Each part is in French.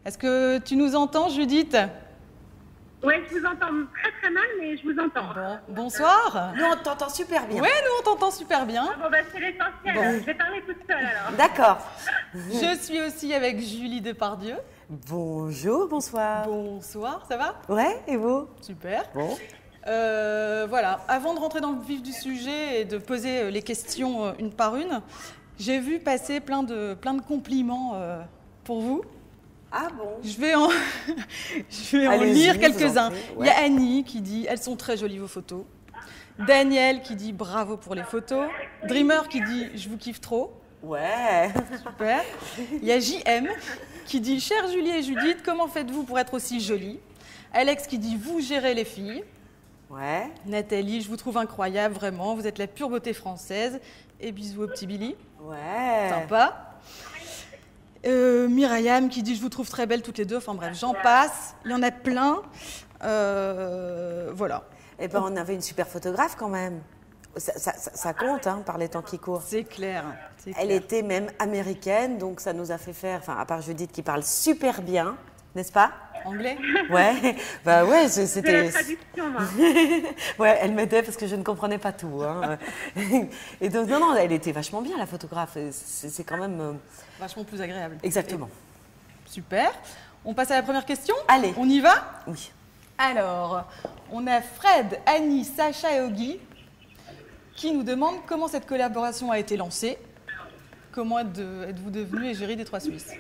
Est-ce que tu nous entends, Judith? Oui, je vous entends très très mal, mais je vous entends. Bon, bonsoir. Nous, on t'entend super bien. Oui, nous, on t'entend super bien. Ah bon, bah, c'est l'essentiel. Bon. Je vais parler toute seule alors. D'accord. Je suis aussi avec Julie Depardieu. Bonjour, bonsoir. Bonsoir, ça va? Ouais, et vous? Super. Bon. Voilà, avant de rentrer dans le vif du sujet et de poser les questions une par une, j'ai vu passer plein de compliments pour vous. Ah bon? Je vais en Allez-y, lire je vous quelques-uns. en prie, Il y a Annie qui dit « Elles sont très jolies vos photos ». Daniel qui dit « Bravo pour les photos ». Dreamer qui dit « Je vous kiffe trop Ouais. ». Super. Il y a JM qui dit « Chère Julie et Judith, comment faites-vous pour être aussi jolies ?» Alex qui dit « Vous gérez les filles ». Ouais. Nathalie, je vous trouve incroyable, vraiment. Vous êtes la pure beauté française. Et bisous au petit Billy. Ouais. Sympa. Myriam qui dit je vous trouve très belles toutes les deux. Enfin bref, j'en passe. Il y en a plein. Voilà. Eh ben, on avait une super photographe quand même. Ça compte, hein, par les temps qui courent. C'est clair. Elle était même américaine, donc ça nous a fait faire, enfin, à part Judith qui parle super bien, n'est-ce pas? Anglais? Ouais, bah ouais, C'est c'était. la traduction, moi. Ouais, elle m'aidait parce que je ne comprenais pas tout. Hein. Et donc, non, elle était vachement bien, la photographe. C'est quand même. Vachement plus agréable. Exactement. Super. On passe à la première question? Allez. On y va? Oui. Alors, on a Fred, Annie, Sacha et Oggy qui nous demandent comment cette collaboration a été lancée. Comment êtes-vous devenue égérie des Trois Suisses?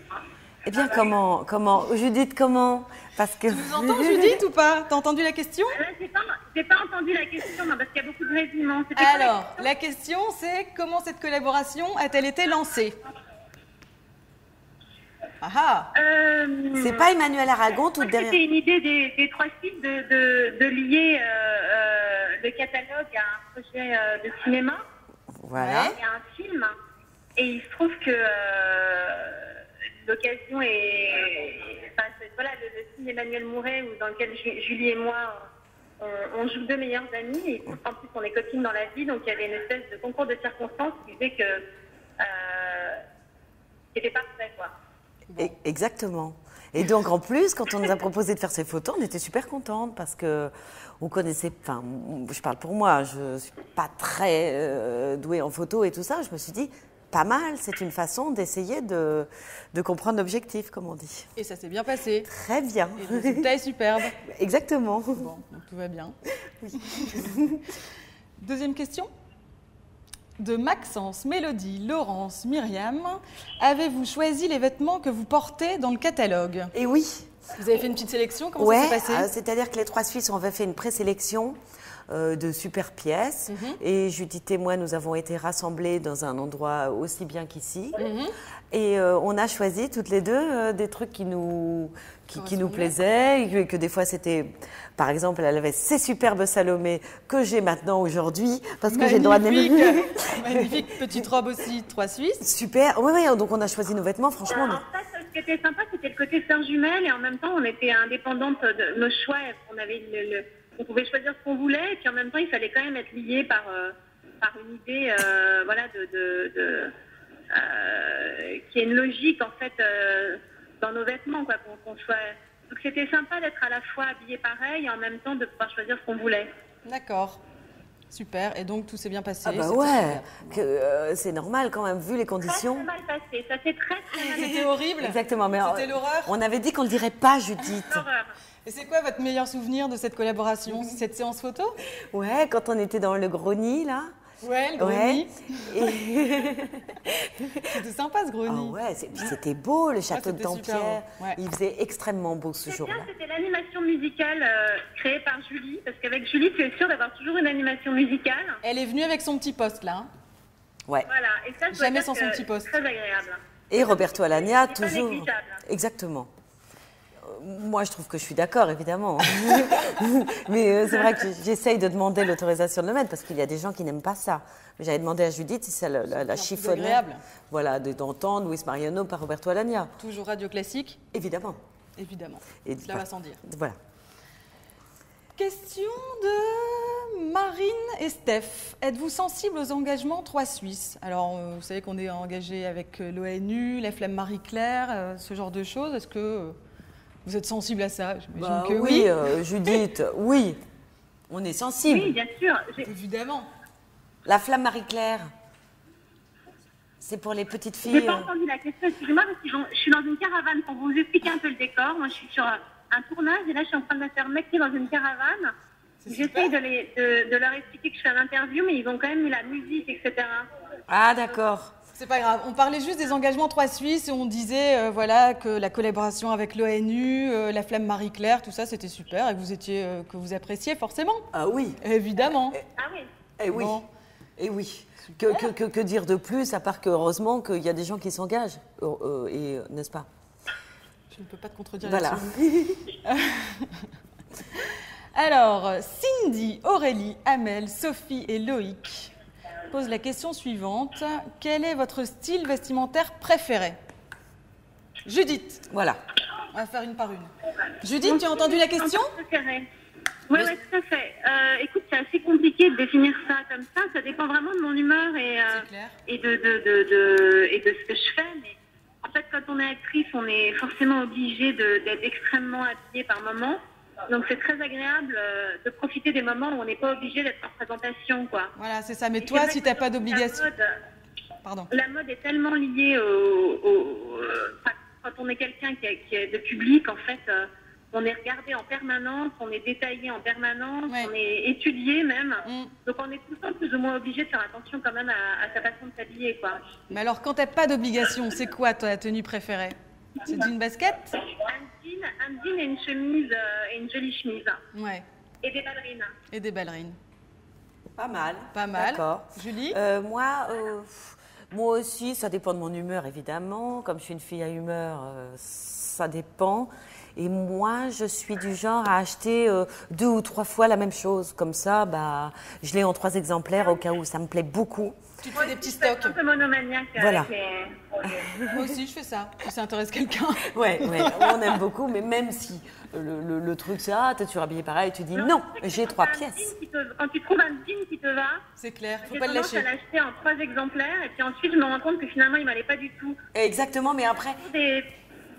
Eh bien, comment Judith, comment? Parce que. Tu nous entends, Judith, ou pas? T'as entendu la question? J'ai pas entendu la question, non, parce qu'il y a beaucoup de résuments. C'était quoi Alors, la question, c'est comment cette collaboration a-t-elle été lancée? Ah ah! C'est pas Emmanuel Aragon tout Je crois que derrière. C'était une idée des Trois Suisses de lier le catalogue à un projet de cinéma Voilà. et à un film. Et il se trouve que l'occasion est... Enfin, voilà, le film d'Emmanuel Mouret, dans lequel Julie et moi, on joue deux meilleures amies. Et en plus, on est copines dans la vie. Donc, il y avait une espèce de concours de circonstances qui faisait que c'était parfait, quoi. Exactement. Et donc, en plus, quand on nous a proposé de faire ces photos, on était super contente parce que on connaissait. Enfin, je parle pour moi, je suis pas très douée en photo et tout ça. Je me suis dit, pas mal, c'est une façon d'essayer de comprendre l'objectif, comme on dit. Et ça s'est bien passé. Très bien. Et le résultat est superbe. Exactement. Bon, donc tout va bien. Deuxième question. De Maxence, Mélodie, Laurence, Myriam, avez-vous choisi les vêtements que vous portez dans le catalogue? Et oui. Vous avez fait une petite sélection? Comment Ouais, ça s'est passé? c'est-à-dire que les Trois Suisses, on avait fait une présélection de super pièces. Et Judith et moi, nous avons été rassemblés dans un endroit aussi bien qu'ici. Et on a choisi toutes les deux des trucs qui nous plaisaient. Et que des fois, c'était... Par exemple, elle avait ces superbes Salomé que j'ai maintenant aujourd'hui. Parce que j'ai le droit de les... Magnifique petite robe aussi, Trois Suisses. Super. Oui, oui, donc on a choisi nos vêtements, franchement. En fait, ce qui était sympa, c'était le côté sœurs jumelles. Et en même temps, on était indépendantes de nos choix. On pouvait choisir ce qu'on voulait. Et puis en même temps, il fallait quand même être liés par une idée voilà, qui est une logique, en fait, dans nos vêtements, quoi, qu'on choisit. Donc c'était sympa d'être à la fois habillé pareil et en même temps de pouvoir choisir ce qu'on voulait. D'accord. Super. Et donc tout s'est bien passé. Ah bah c'était ouais, super. c'est normal quand même, vu les conditions. Très mal passé, ça s'est très mal passé. C'était horrible. Exactement, mais C'était l'horreur. on avait dit qu'on le dirait pas, Judith. L'horreur. Et c'est quoi votre meilleur souvenir de cette collaboration? Cette séance photo? Ouais, quand on était dans le Grony, là. Ouais, le Grony. Et... C'était sympa ce Grony. Ah ouais, c'était beau, le château de c'était super Dampierre. beau, ouais. Il faisait extrêmement beau ce C'est jour-là. bien, c'était l'animation musicale créée par Julie, parce qu'avec Julie, tu es sûre d'avoir toujours une animation musicale. Elle est venue avec son petit poste là. Hein. Ouais. Voilà, et ça, je dois Jamais dire sans son que petit poste. c'est très agréable. Et Roberto Alagna, C'est pas toujours. négligeable. Exactement. Moi, je trouve que je suis d'accord, évidemment. Mais c'est vrai que j'essaye de demander l'autorisation de le mettre parce qu'il y a des gens qui n'aiment pas ça. Mais j'avais demandé à Judith si ça la chiffonnait. agréable. Voilà, d'entendre Luis Mariano par Roberto Alagna. Toujours radio classique, Évidemment. évidemment. Et Cela va sans dire. Voilà. Question de Marine et Steph. Êtes-vous sensible aux engagements Trois Suisses? Alors, vous savez qu'on est engagé avec l'ONU, la Flamme Marie-Claire, ce genre de choses. Est-ce que Vous êtes sensible à ça, j'imagine Bah que oui, oui. Judith, oui, on est sensible. Oui, bien sûr. Évidemment. La flamme Marie-Claire, c'est pour les petites J'ai filles. pas entendu la question, excusez-moi, parce que je suis dans une caravane pour vous expliquer un peu le décor. Moi, je suis sur un tournage et là, je suis en train de me faire maquiller dans une caravane. J'essaye de leur expliquer que je fais une interview, mais ils ont quand même mis la musique, etc. Ah, d'accord. C'est pas grave. On parlait juste des engagements 3 Suisses et on disait voilà, que la collaboration avec l'ONU, la flamme Marie-Claire, tout ça, c'était super et que vous appréciez forcément. Ah oui. Évidemment. Ah oui. Eh oui. Bon. Eh oui. Que dire de plus, à part que heureusement qu'il y a des gens qui s'engagent, n'est-ce pas? Je ne peux pas te contredire Voilà. là-dessus. Alors, Cindy, Aurélie, Amel, Sophie et Loïc posent la question suivante. Quel est votre style vestimentaire préféré? Judith, Voilà. on va faire une par une. Judith, tu as entendu la question? Oui, tout à fait. Écoute, c'est assez compliqué de définir ça comme ça. Ça dépend vraiment de mon humeur C'est clair. et de ce que je fais. Mais en fait, quand on est actrice, on est forcément obligé d'être extrêmement habillé par moment. Donc, c'est très agréable de profiter des moments où on n'est pas obligé d'être en présentation, quoi. Voilà, c'est ça. Mais Et toi, c'est vrai si que tu n'as pas d'obligation... Pardon. La mode est tellement liée quand on est quelqu'un qui est de public, en fait, on est regardé en permanence, on est détaillé en permanence, Ouais. on est étudié même. Mm. Donc on est tout le temps plus ou moins obligé de faire attention quand même à sa façon de s'habiller, quoi. Mais alors, quand tu n'as pas d'obligation, c'est quoi ta tenue préférée? C'est une basket? Un jean et une chemise, et une jolie chemise. Ouais. Et des ballerines. Et des ballerines. Pas mal. Pas mal. D'accord. Julie? Moi aussi, ça dépend de mon humeur, évidemment. Comme je suis une fille à humeur, ça dépend. Et moi, je suis du genre à acheter 2 ou 3 fois la même chose. Comme ça, bah, je l'ai en 3 exemplaires au cas où ça me plaît beaucoup. Tu te fais des petits Je suis stocks. un peu monomaniaque. Voilà. Avec les... Moi aussi, je fais ça. Si ça intéresse quelqu'un. Ouais, on aime beaucoup, mais même si le truc c'est t'es toujours habillé pareil, tu dis non, j'ai 3 pièces. Quand tu trouves un jean qui te va, C'est clair, faut j'ai pas le tendance lâcher. à l'acheter en 3 exemplaires et puis ensuite je me rends compte que finalement il m'allait pas du tout. Exactement, mais après, Des,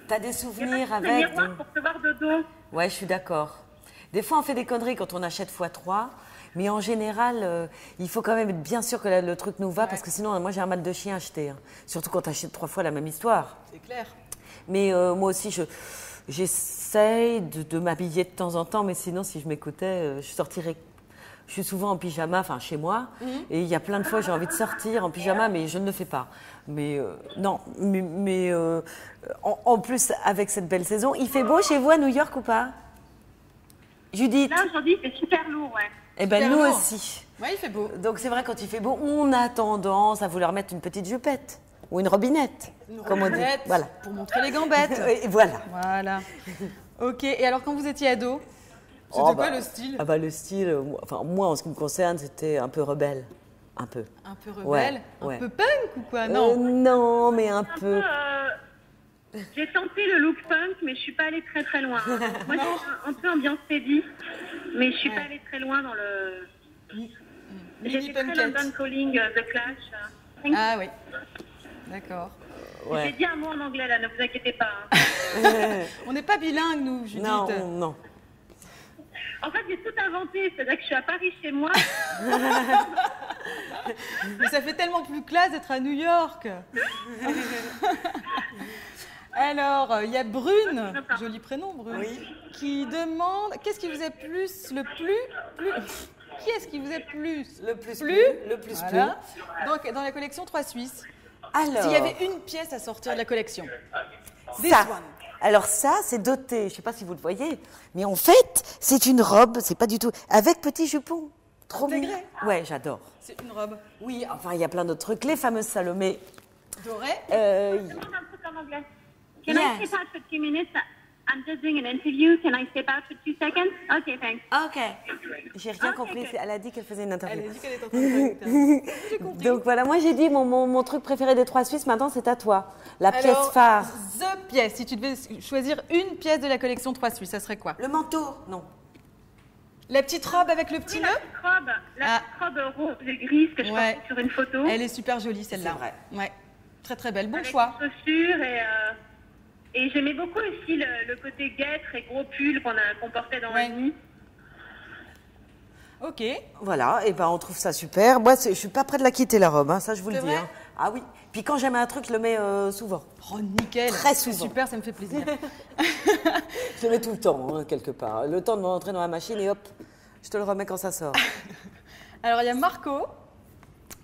t'as des il y a souvenirs pas de avec. miroir donc- pour se voir de dos. Ouais, je suis d'accord. Des fois, on fait des conneries quand on achète x3, mais en général, il faut quand même être bien sûr que le truc nous va, parce que sinon, moi, j'ai un mal de chien acheté. Hein. Surtout quand tu achètes 3 fois la même histoire. C'est clair. Mais moi aussi, j'essaye de m'habiller de temps en temps, mais sinon, si je m'écoutais, je sortirais. Je suis souvent en pyjama, enfin chez moi, et il y a plein de fois j'ai envie de sortir en pyjama, mais je ne le fais pas. Mais non, mais en plus avec cette belle saison, il fait beau chez vous à New York ou pas, Judith? Là aujourd'hui c'est super lourd, ouais. Eh ben super nous lourd. aussi. Ouais, il fait beau. Donc c'est vrai quand il fait beau, on a tendance à vouloir mettre une petite jupette ou une robinette, comme on dit. Robinette, Voilà. pour montrer les gambettes. Et voilà. Voilà. Ok, et alors quand vous étiez ado, c'était Oh, quoi bah, le style? Ah bah le style, moi en ce qui me concerne, c'était un peu rebelle, un peu. Un peu rebelle? Ouais. Un peu punk ou quoi? Non. Non, mais un peu. J'ai tenté le look punk, mais je suis pas allée très très loin. Moi, je suis un peu ambiance Teddy, mais je suis pas allée très loin dans le. J'ai Mini fait très punkette. London Calling, The Clash. Ah oui. D'accord. J'ai dit un mot en anglais là, ne vous inquiétez pas. Hein. On n'est pas bilingues, nous, Judith. Non. En fait, j'ai tout inventé, c'est-à-dire que je suis à Paris chez moi. Mais ça fait tellement plus classe d'être à New York. Alors, il y a Brune, joli prénom Brune, qui demande qu'est-ce qui vous est plus le plus qui est-ce qui vous est plus Le plus plus le plus voilà. Donc dans la collection 3 Suisses. Alors, S'il y avait une pièce à sortir de la collection. This ça. one. Alors ça, c'est doté. Je ne sais pas si vous le voyez, mais en fait, c'est une robe. C'est pas du tout avec petit jupon. Trop Intégré. mignon. Ouais, j'adore. C'est une robe Oui, enfin, il y a plein d'autres trucs. Les fameuses Salomé. dorée. Je demande un truc en anglais. Can I Yes. step out for 2 minutes? I'm just doing an interview. Can I step out for 2 seconds? Okay, thanks. Ok. J'ai rien compris. Elle a dit qu'elle faisait une Elle interview. a dit qu'elle était en train de faire une interview. J'ai compris. Donc voilà, moi j'ai dit mon truc préféré des 3 Suisses. Maintenant, c'est à toi. La pièce Alors, phare. The pièce. Si tu devais choisir une pièce de la collection 3 Suisses, ça serait quoi? Le manteau. Non. La petite robe avec le petit Oui, nœud? la petite robe rose et grise que je Ouais. portais sur une photo. Elle est super jolie celle-là. C'est vrai. Ouais. Très très belle. Bon avec choix. des chaussures et Et j'aimais beaucoup aussi le côté guêtre et gros pull qu'on portait dans la nuit. Ok. Voilà, et ben on trouve ça super. Moi, je suis pas près de la quitter, la robe, hein, ça je vous le dis. Vrai Hein. Ah oui. Puis quand j'aime un truc, je le mets souvent. Oh, nickel. Très C'est souvent. super, ça me fait plaisir. Je le mets tout le temps, hein, quelque part. Le temps de m'entrer dans la machine et hop, je te le remets quand ça sort. Alors, il y a Marco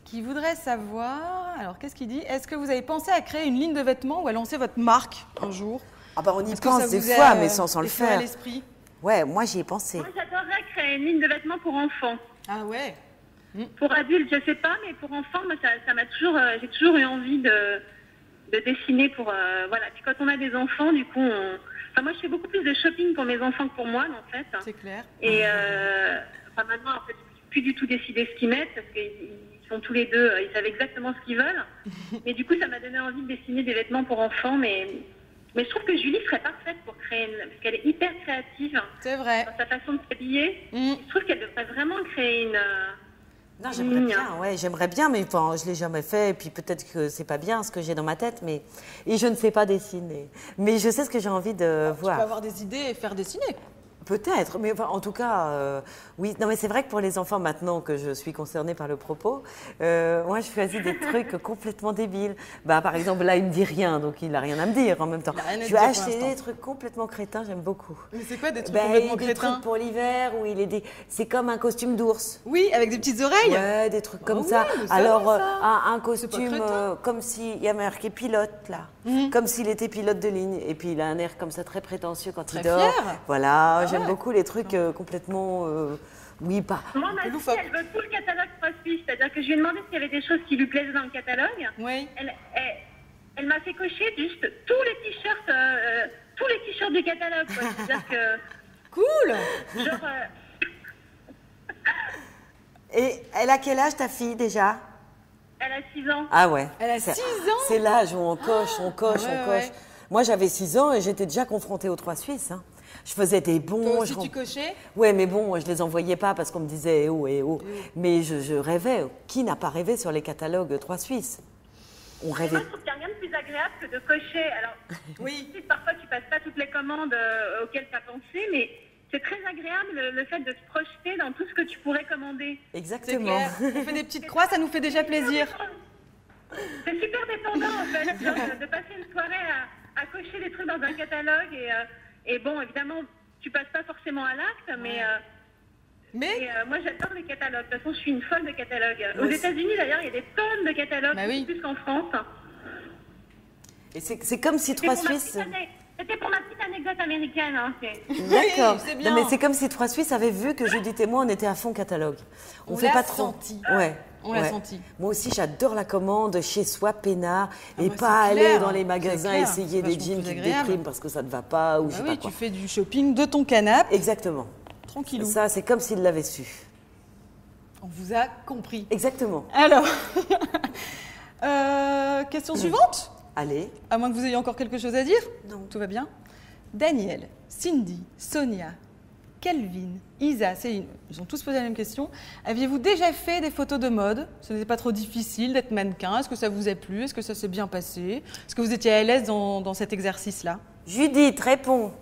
qui voudrait savoir, alors qu'est-ce qu'il dit? Est-ce que vous avez pensé à créer une ligne de vêtements ou à lancer votre marque un jour? Ah bah on y Est-ce que pense ça des vous fois, est, mais sans le effleuré à faire. l'esprit? Ouais, moi j'y ai pensé. Moi, j'adorerais créer une ligne de vêtements pour enfants. Ah ouais. Pour adultes, je sais pas, mais pour enfants, moi, ça m'a toujours, j'ai toujours eu envie de dessiner pour, voilà. Puis quand on a des enfants, du coup, enfin, moi, je fais beaucoup plus de shopping pour mes enfants que pour moi, en fait. C'est clair. Et enfin, maintenant, en fait, je ne peux plus du tout décider ce qu'ils mettent parce qu'ils sont tous les deux, ils savent exactement ce qu'ils veulent. Et du coup, ça m'a donné envie de dessiner des vêtements pour enfants, mais je trouve que Julie serait parfaite pour créer parce qu'elle est hyper créative C'est vrai. dans sa façon de s'habiller. Je trouve qu'elle devrait vraiment créer une. Non, j'aimerais bien, ouais, j'aimerais bien, mais enfin, je l'ai jamais fait. Et puis peut-être que c'est pas bien ce que j'ai dans ma tête, mais et je ne sais pas dessiner. Mais je sais ce que j'ai envie de Tu voir. peux avoir des idées et faire dessiner. Peut-être, mais enfin, en tout cas, oui. Non, mais c'est vrai que pour les enfants, maintenant que je suis concernée par le propos, moi, je choisis des trucs complètement débiles. Bah, par exemple, là, il me dit rien, donc il n'a rien à me dire en même temps. Il a rien à Je dire vais pour acheter l'instant. des trucs complètement crétins, j'aime beaucoup. Mais c'est quoi des trucs Ben, complètement des crétins? trucs pour l'hiver où il est c'est comme un costume d'ours. Oui, avec des petites oreilles. Ouais, des trucs comme oui, ça. mais ça Alors, va, ça. un costume crétin. comme s'il y a marqué pilote, là. Comme s'il était pilote de ligne. Et puis, il a un air comme ça très prétentieux quand Très il dort. fier. Voilà, j'aime ouais. beaucoup les trucs complètement... oui, pas... Moi, ma fille, loufoque. elle veut tout le catalogue CrossFit. C'est-à-dire que je lui ai demandé s'il y avait des choses qui lui plaisaient dans le catalogue. Oui. Elle m'a fait cocher juste tous les t-shirts du catalogue. quoi. C'est-à-dire que, Cool. genre, Et elle a quel âge, ta fille, déjà? elle a 6 ans. Ah ouais. Elle a 6 ans. C'est l'âge où on coche, on coche, ouais, on coche. ouais. Moi, j'avais 6 ans et j'étais déjà confrontée aux 3 Suisses. Hein. Je faisais des bons... Toi aussi, je tu cochais? Ouais, mais bon, je les envoyais pas parce qu'on me disait eh oh, eh oh. Mais je rêvais. Qui n'a pas rêvé sur les catalogues 3 Suisses? On Moi, rêvait. je trouve qu'il n'y a rien de plus agréable que de cocher. Alors, Oui. parfois, tu passes pas toutes les commandes auxquelles tu as pensé, mais c'est très agréable le fait de se projeter dans tout ce que tu pourrais commander. C'est Exactement. clair. On fait des petites croix, ça nous fait déjà plaisir. C'est super détendant, en fait, genre, de passer une soirée à cocher des trucs dans un catalogue. Et bon, évidemment, tu passes pas forcément à l'acte, mais... Mais moi, j'adore les catalogues. De toute façon, je suis une folle de catalogues. Aux Moi aussi. États-Unis, d'ailleurs, il y a des tonnes de catalogues, Bah oui. plus qu'en France. Et c'est comme si 3 Suisses... C'était pour ma petite anecdote américaine. Hein, D'accord. c'est bien. Non, mais c'est comme si 3 Suisses avaient vu que Judith et moi, on était à fond catalogue. On fait l'a pas trop. senti. Ouais. On l'a ouais. senti. Moi aussi, j'adore la commande chez soi, peinard, et bah, pas c'est aller clair, dans les c'est magasins clair, essayer c'est des vachement jeans plus qui te agréable. dépriment parce que ça ne va pas ou Bah je sais oui, pas tu quoi. fais du shopping de ton canapé, Exactement. tranquillou. Ça, c'est comme s'ils l'avaient su. On vous a compris. Exactement. Alors, question suivante. Allez. À moins que vous ayez encore quelque chose à dire. Non. Tout va bien. Daniel, Cindy, Sonia, Kelvin, Isa, Céline, ils ont tous posé la même question. Aviez-vous déjà fait des photos de mode? Ce n'était pas trop difficile d'être mannequin? Est-ce que ça vous a plu? Est-ce que ça s'est bien passé? Est-ce que vous étiez à l'aise dans cet exercice-là? Judith, réponds.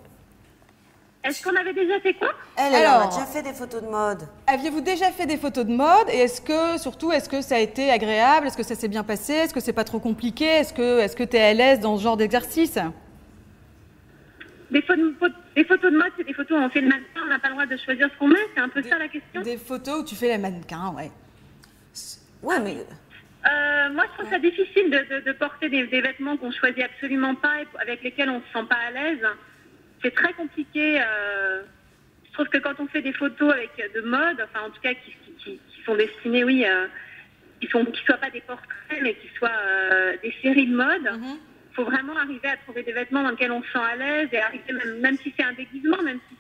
Est-ce qu'on avait déjà fait quoi? Elle Alors. a déjà fait des photos de mode. Aviez-vous déjà fait des photos de mode? Et est-ce que ça a été agréable? Est-ce que ça s'est bien passé? Est-ce que c'est pas trop compliqué? Est-ce que tu es à l'aise dans ce genre d'exercice? Des photos de mode, c'est des photos où on fait le mannequin, on n'a pas le droit de choisir ce qu'on met, c'est un peu ça la question. Des photos où tu fais la mannequin, ouais. Ouais, mais Moi, je trouve ça difficile de porter des vêtements qu'on choisit absolument pas et avec lesquels on se sent pas à l'aise. C'est très compliqué. Je trouve que quand on fait des photos avec de mode, enfin en tout cas qui sont destinées, oui, qui soient pas des portraits, mais qui soient des séries de mode. Il faut vraiment arriver à trouver des vêtements dans lesquels on se sent à l'aise et arriver, même si c'est un déguisement, même si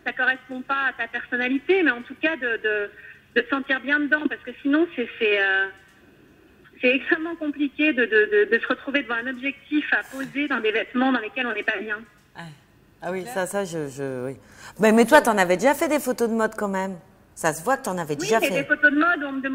ça correspond pas à ta personnalité, mais en tout cas de te sentir bien dedans, parce que sinon c'est extrêmement compliqué de se retrouver devant un objectif à poser dans des vêtements dans lesquels on n'est pas bien. ah oui, ça, oui. Mais toi, t'en avais déjà fait des photos de mode quand même. Ça se voit que tu en avais Oui, déjà c'est fait. des photos de mode, on te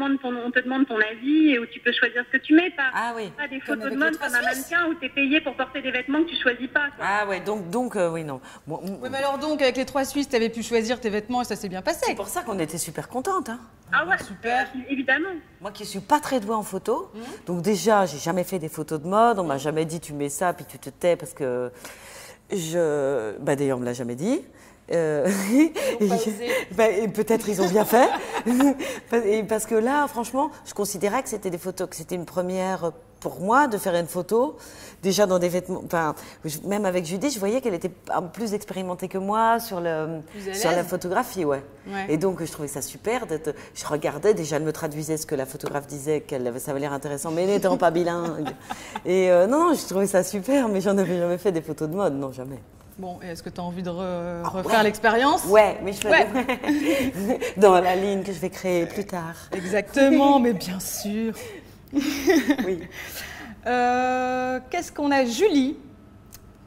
demande ton avis et où tu peux choisir ce que tu mets. Ah oui. Pas des Comme photos de avec mode les comme trois un Suisses. mannequin où tu es payé pour porter des vêtements que tu choisis pas. Quoi. Ah ouais, donc oui, non. Oui, mais alors donc, avec les 3 Suisses, tu avais pu choisir tes vêtements et ça s'est bien C'est passé. pour ça qu'on était super contentes. Hein. Ah ouais, super. Évidemment. Moi qui suis pas très douée en photo, donc déjà, j'ai jamais fait des photos de mode. On m'a jamais dit tu mets ça puis tu te tais parce que d'ailleurs, on me l'a jamais dit. Et peut-être ils ont bien fait. Et parce que là, franchement, je considérais que c'était des photos, que c'était une première pour moi de faire une photo. Déjà dans des vêtements, enfin, même avec Judy, je voyais qu'elle était un peu plus expérimentée que moi sur la photographie, ouais. Et donc, je trouvais ça super. Je regardais, déjà, elle me traduisait ce que la photographe disait, ça avait l'air intéressant, mais n'étant pas bilingue. Et non, je trouvais ça super, mais j'en avais jamais fait des photos de mode, non, jamais. Bon, et est-ce que tu as envie de refaire l'expérience? Ouais, mais je fais dans la ligne que je vais créer plus tard. Exactement, mais bien sûr. Oui. Qu'est-ce qu'on a? Julie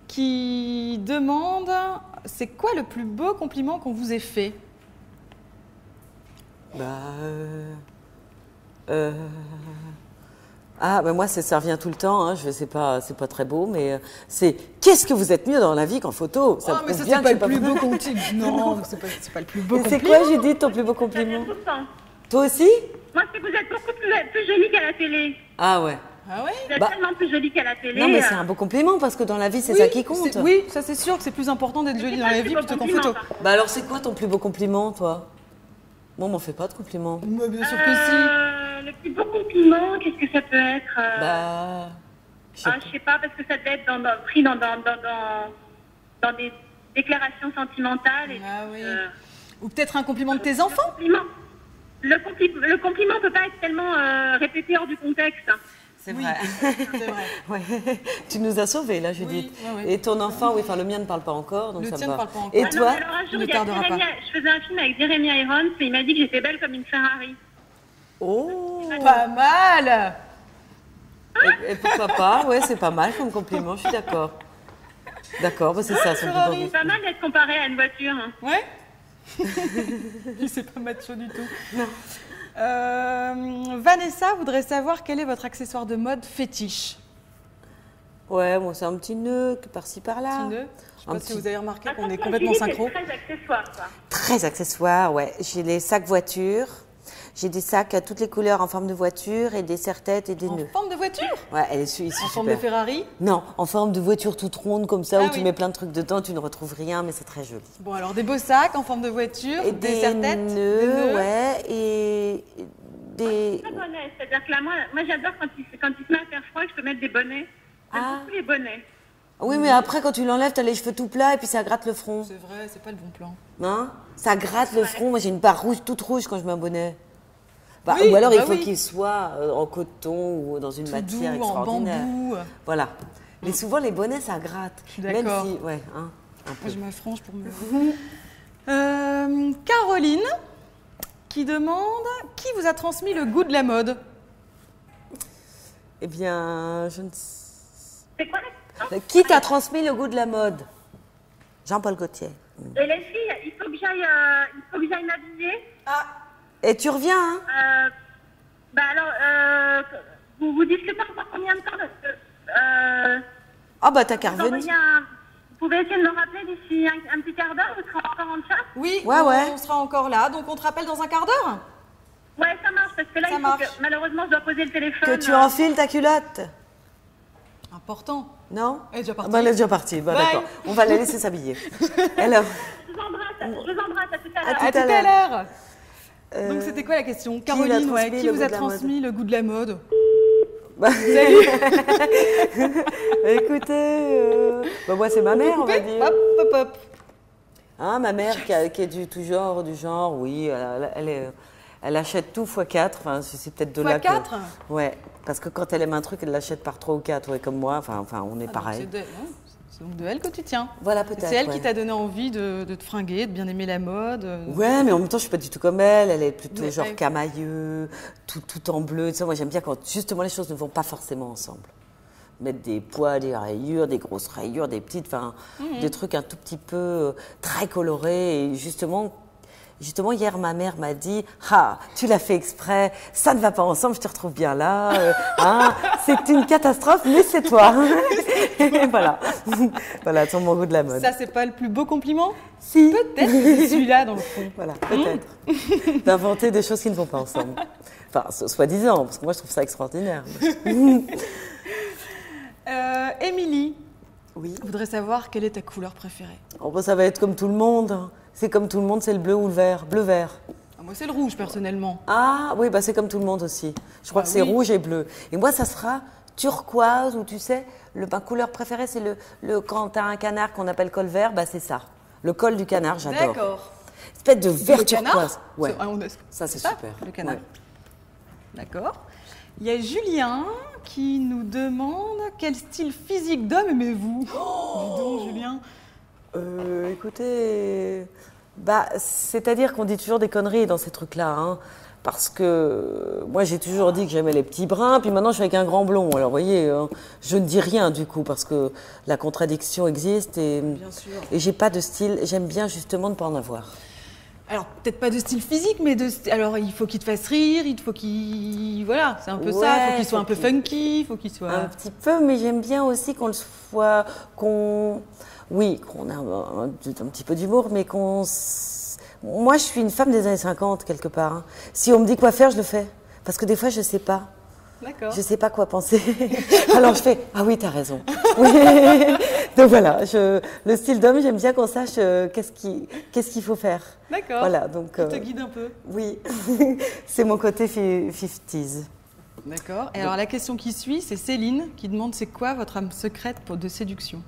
qui demande, c'est quoi le plus beau compliment qu'on vous ait fait? Ah, ben moi, ça revient tout le temps. Hein. C'est pas très beau, mais c'est qu'est-ce que vous êtes mieux dans la vie qu'en photo? Ça mais ça, c'est pas le plus beau compliment. Non, c'est pas le plus beau compliment. C'est quoi, Judith, ton plus beau compliment? Toi aussi? Moi, c'est que vous êtes beaucoup plus jolie qu'à la télé. Ah ouais. Ah ouais? Vous êtes tellement plus jolie qu'à la télé. Non, mais c'est un beau compliment parce que dans la vie, c'est ça qui compte. Oui, ça c'est sûr que c'est plus important d'être jolie dans la vie plutôt qu'en photo. Bah alors, c'est quoi ton plus beau compliment, toi? Moi, on m'en fait pas de compliments. Mais bien sûr que si. Le plus beau compliment, qu'est-ce que ça peut être Je sais pas, parce que ça doit être pris dans des déclarations sentimentales. Et ah oui. Ou peut-être un compliment de tes enfants? Le compliment peut pas être tellement répété hors du contexte. C'est oui, vrai. c'est vrai. Ouais. Tu nous as sauvés, là, Judith. Oui. Et ton enfant, oui, enfin, le mien ne parle pas encore, donc Le ça tien me ne va. parle pas encore. Et Ah toi? Alors un jour, Ne tardera pas. je faisais un film avec Jeremy Irons et il m'a dit que j'étais belle comme une Ferrari. Oh, Pas mal. et pourquoi pas? Ouais, c'est pas mal comme compliment, je suis d'accord. D'accord, bah c'est ça, son plus beau C'est pas mal d'être comparé à une voiture. Ouais. C'est pas macho du tout. Non. Vanessa voudrait savoir quel est votre accessoire de mode fétiche. Ouais, bon, c'est un petit nœud par-ci par-là. Petit nœud. Je sais pas si vous avez remarqué Par qu'on est contre, complètement Julie, synchro. c'est très accessoire, quoi. Très accessoire, ouais. J'ai les sacs voitures. J'ai des sacs à toutes les couleurs en forme de voiture et des serre-têtes et des En nœuds. forme de voiture? Ouais, elle est super. En forme de Ferrari? Non, en forme de voiture toute ronde comme ça, Ah où tu oui. mets plein de trucs dedans, tu ne retrouves rien, mais c'est très joli. Bon, alors des beaux sacs en forme de voiture, Et des serre-têtes, des nœuds, ouais, et des... Pas bonnet, c'est-à-dire que là, moi j'adore quand il se met à faire froid, je peux mettre des bonnets. J'aime beaucoup les bonnets. Oui, mais après, quand tu l'enlèves, tu as les cheveux tout plats et puis ça gratte le front. C'est vrai, c'est pas le bon plan. Hein? Ça gratte le front. Moi, j'ai une barre rouge, toute rouge quand je mets un bonnet. Bah, Oui, ou alors, il faut oui. qu'il soit en coton ou dans une Tout matière doux, en extraordinaire. bambou. Voilà. Mais souvent, les bonnets, ça gratte. suis d'accord. Même si, ouais, hein, un peu. Moi, je m'affranche pour me... Caroline qui demande qui vous a transmis le goût de la mode? Eh bien, je ne sais... C'est quoi la Qui t'a transmis le goût de la mode? Jean-Paul Gaultier. Et les filles, il faut que j'aille m'habiller. Et tu reviens, hein? Vous discutez encore combien de temps parce que, Ah bah, t'as qu'à vous revenir. pouvez essayer de me rappeler d'ici un petit quart d'heure, vous serez encore en chat? Oui, Ouais, ouais. on sera encore là, donc on te rappelle dans un quart d'heure? Ouais, ça marche, parce que là, Ça il faut marche. que, malheureusement, je dois poser le téléphone. Que tu enfiles ta culotte. Important. Non? Elle est déjà partie. Bah, elle est déjà partie. Bah, Bye. d'accord. On va la laisser s'habiller. Alors, Je vous embrasse, à tout à l'heure. À tout à l'heure. Donc c'était quoi la question? qui l'a Caroline, transmis qui le vous goût a de la transmis le goût de la mode? bah, écoutez, bah, moi, c'est ma mère, on va Coupé. dire. Hop, hop, hop. Hein, ma mère qui est du genre, oui, elle achète tout x4. Enfin, c'est peut-être de là que... x4? Ouais, parce que quand elle aime un truc, elle l'achète par 3 ou 4, ouais, comme moi. Enfin, on est Ah, donc pareil. c'est donc de elle que tu tiens. Voilà, peut-être. C'est elle ouais. qui t'a donné envie de te fringuer, de bien aimer la mode. Ouais, mais en même temps, je suis pas du tout comme elle. Elle est plutôt Mais genre elle- camailleux, tout en bleu. Tu sais, moi, j'aime bien quand justement les choses ne vont pas forcément ensemble. Mettre des pois, des rayures, des grosses rayures, des petites, enfin, des trucs un tout petit peu très colorés. Et justement, Justement, hier, ma mère m'a dit « Ah, tu l'as fait exprès, ça ne va pas ensemble, je te retrouve bien là. Hein, c'est une catastrophe, mais c'est toi. » Et voilà. Voilà, ton goût de la mode. Ça, c'est pas le plus beau compliment? Si. Peut-être que c'est celui-là, dans le fond. Voilà, peut-être. D'inventer des choses qui ne vont pas ensemble. Enfin, soi-disant, parce que moi, je trouve ça extraordinaire. Émilie, Oui. je voudrais savoir quelle est ta couleur préférée? Oh, bah, ça va être comme tout le monde. C'est comme tout le monde, c'est le bleu ou le vert. Bleu-vert. Ah, moi, c'est le rouge, personnellement. Ah, oui, bah, c'est comme tout le monde aussi. Je crois Bah que c'est oui. rouge et bleu. Et moi, ça sera turquoise, ou tu sais, ma couleur préférée, c'est quand tu as un canard qu'on appelle col vert, bah, c'est ça. Le col du canard, j'adore. D'accord. Espèce de vert Le canard? turquoise. Ouais. Ça, c'est ça, super. le canard. Ouais. D'accord. Il y a Julien qui nous demande quel style physique d'homme aimez-vous? Dis donc, Julien. Écoutez, bah, c'est-à-dire qu'on dit toujours des conneries dans ces trucs-là, hein, parce que moi j'ai toujours dit que j'aimais les petits bruns, puis maintenant je suis avec un grand blond. Alors vous voyez, hein, je ne dis rien du coup parce que la contradiction existe et Bien sûr. j'ai pas de style. J'aime bien justement ne pas en avoir. Alors, peut-être pas de style physique, mais alors il faut qu'il te fasse rire, il faut qu'il... Voilà, c'est un peu ça, il faut qu'il soit un peu funky, il faut qu'il soit... Un petit peu, mais j'aime bien aussi qu'on le soit, oui, qu'on a un petit peu d'humour, mais moi, je suis une femme des années 50, quelque part. Hein. Si on me dit quoi faire, je le fais. Parce que des fois, je ne sais pas. D'accord. Je ne sais pas quoi penser. Alors, je fais « Ah oui, tu as raison. » Oui. Donc voilà, le style d'homme, j'aime bien qu'on sache qu'est-ce qu'il faut faire. D'accord. Voilà, donc, Il te guide un peu. oui, c'est mon côté 50s. D'accord. Et alors, la question qui suit, c'est Céline qui demande c'est quoi votre âme secrète de séduction?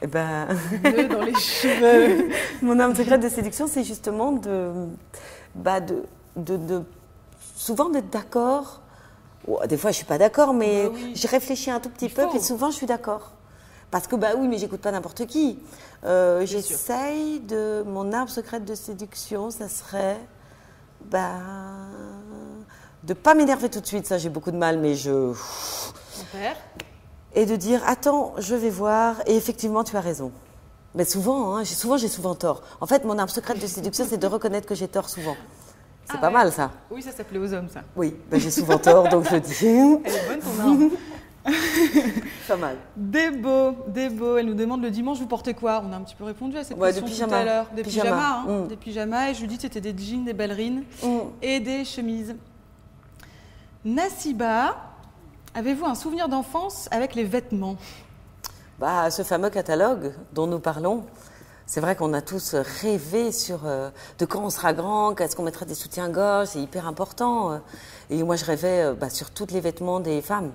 Eh ben... Bleu dans les cheveux. Mon âme secrète de séduction, c'est justement souvent d'être d'accord. Des fois, je suis pas d'accord, mais Bah oui. je réfléchis un tout petit Il peu, faut. puis souvent, je suis d'accord. Parce que, bah oui, mais j'écoute pas n'importe qui. J'essaye mon arme secrète de séduction, ça serait, de pas m'énerver tout de suite. Ça, j'ai beaucoup de mal, mais Mon père. et de dire, attends, je vais voir, et effectivement, tu as raison. Mais souvent, hein, j'ai souvent tort. En fait, mon arme secrète de séduction, c'est de reconnaître que j'ai tort souvent. C'est pas ouais. mal, ça. Oui, ça s'appelait aux hommes, ça. Oui, j'ai souvent tort, donc je le dis. Elle est bonne, ton arme. Pas mal. Débo, elle nous demande le dimanche, vous portez quoi? On a un petit peu répondu à cette Ouais, question des tout pyjamas. à l'heure. Des Pyjamas. pyjamas, hein. Mm. Des pyjamas. Et Judith, c'était des jeans, des ballerines et des chemises. Nassiba, avez-vous un souvenir d'enfance avec les vêtements? Ce fameux catalogue dont nous parlons, c'est vrai qu'on a tous rêvé de quand on sera grand, qu'est-ce qu'on mettra des soutiens-gorge, c'est hyper important. Et moi, je rêvais sur tous les vêtements des femmes.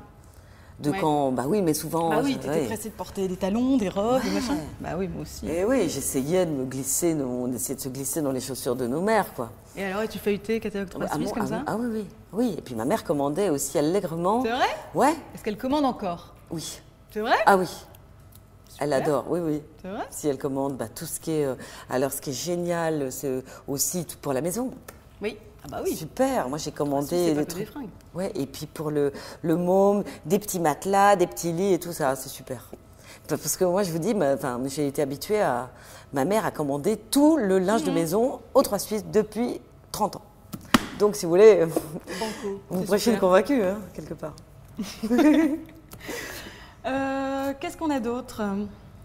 Ouais. Oui, mais souvent... Bah oui, t'étais ouais. pressée de porter des talons, des robes, des machins. Bah oui, moi aussi. Et oui, j'essayais de me glisser, on essayait de se glisser dans les chaussures de nos mères, quoi. Et alors, tu feuilletais catalogue 3 Suisse comme ça? Ah oui, oui. Oui, et puis ma mère commandait aussi allègrement. C'est vrai? Ouais, Est-ce qu'elle commande encore? oui. C'est vrai? Ah oui. Elle adore, oui, oui. C'est vrai? Si elle commande tout ce qui est... alors, ce qui est génial, c'est aussi tout pour la maison. Oui. Ah bah oui. Super, moi j'ai C'est commandé pas des que trucs. des fringues. Ouais, et puis pour le môme, des petits matelas, des petits lits et tout ça, c'est super. Parce que moi je vous dis, j'ai été habituée à... Ma mère a commandé tout le linge de maison aux 3 Suisses depuis 30 ans. Donc si vous voulez, Banco. vous C'est prêchez le super. convaincu, hein, quelque part. Qu'est-ce qu'on a d'autre?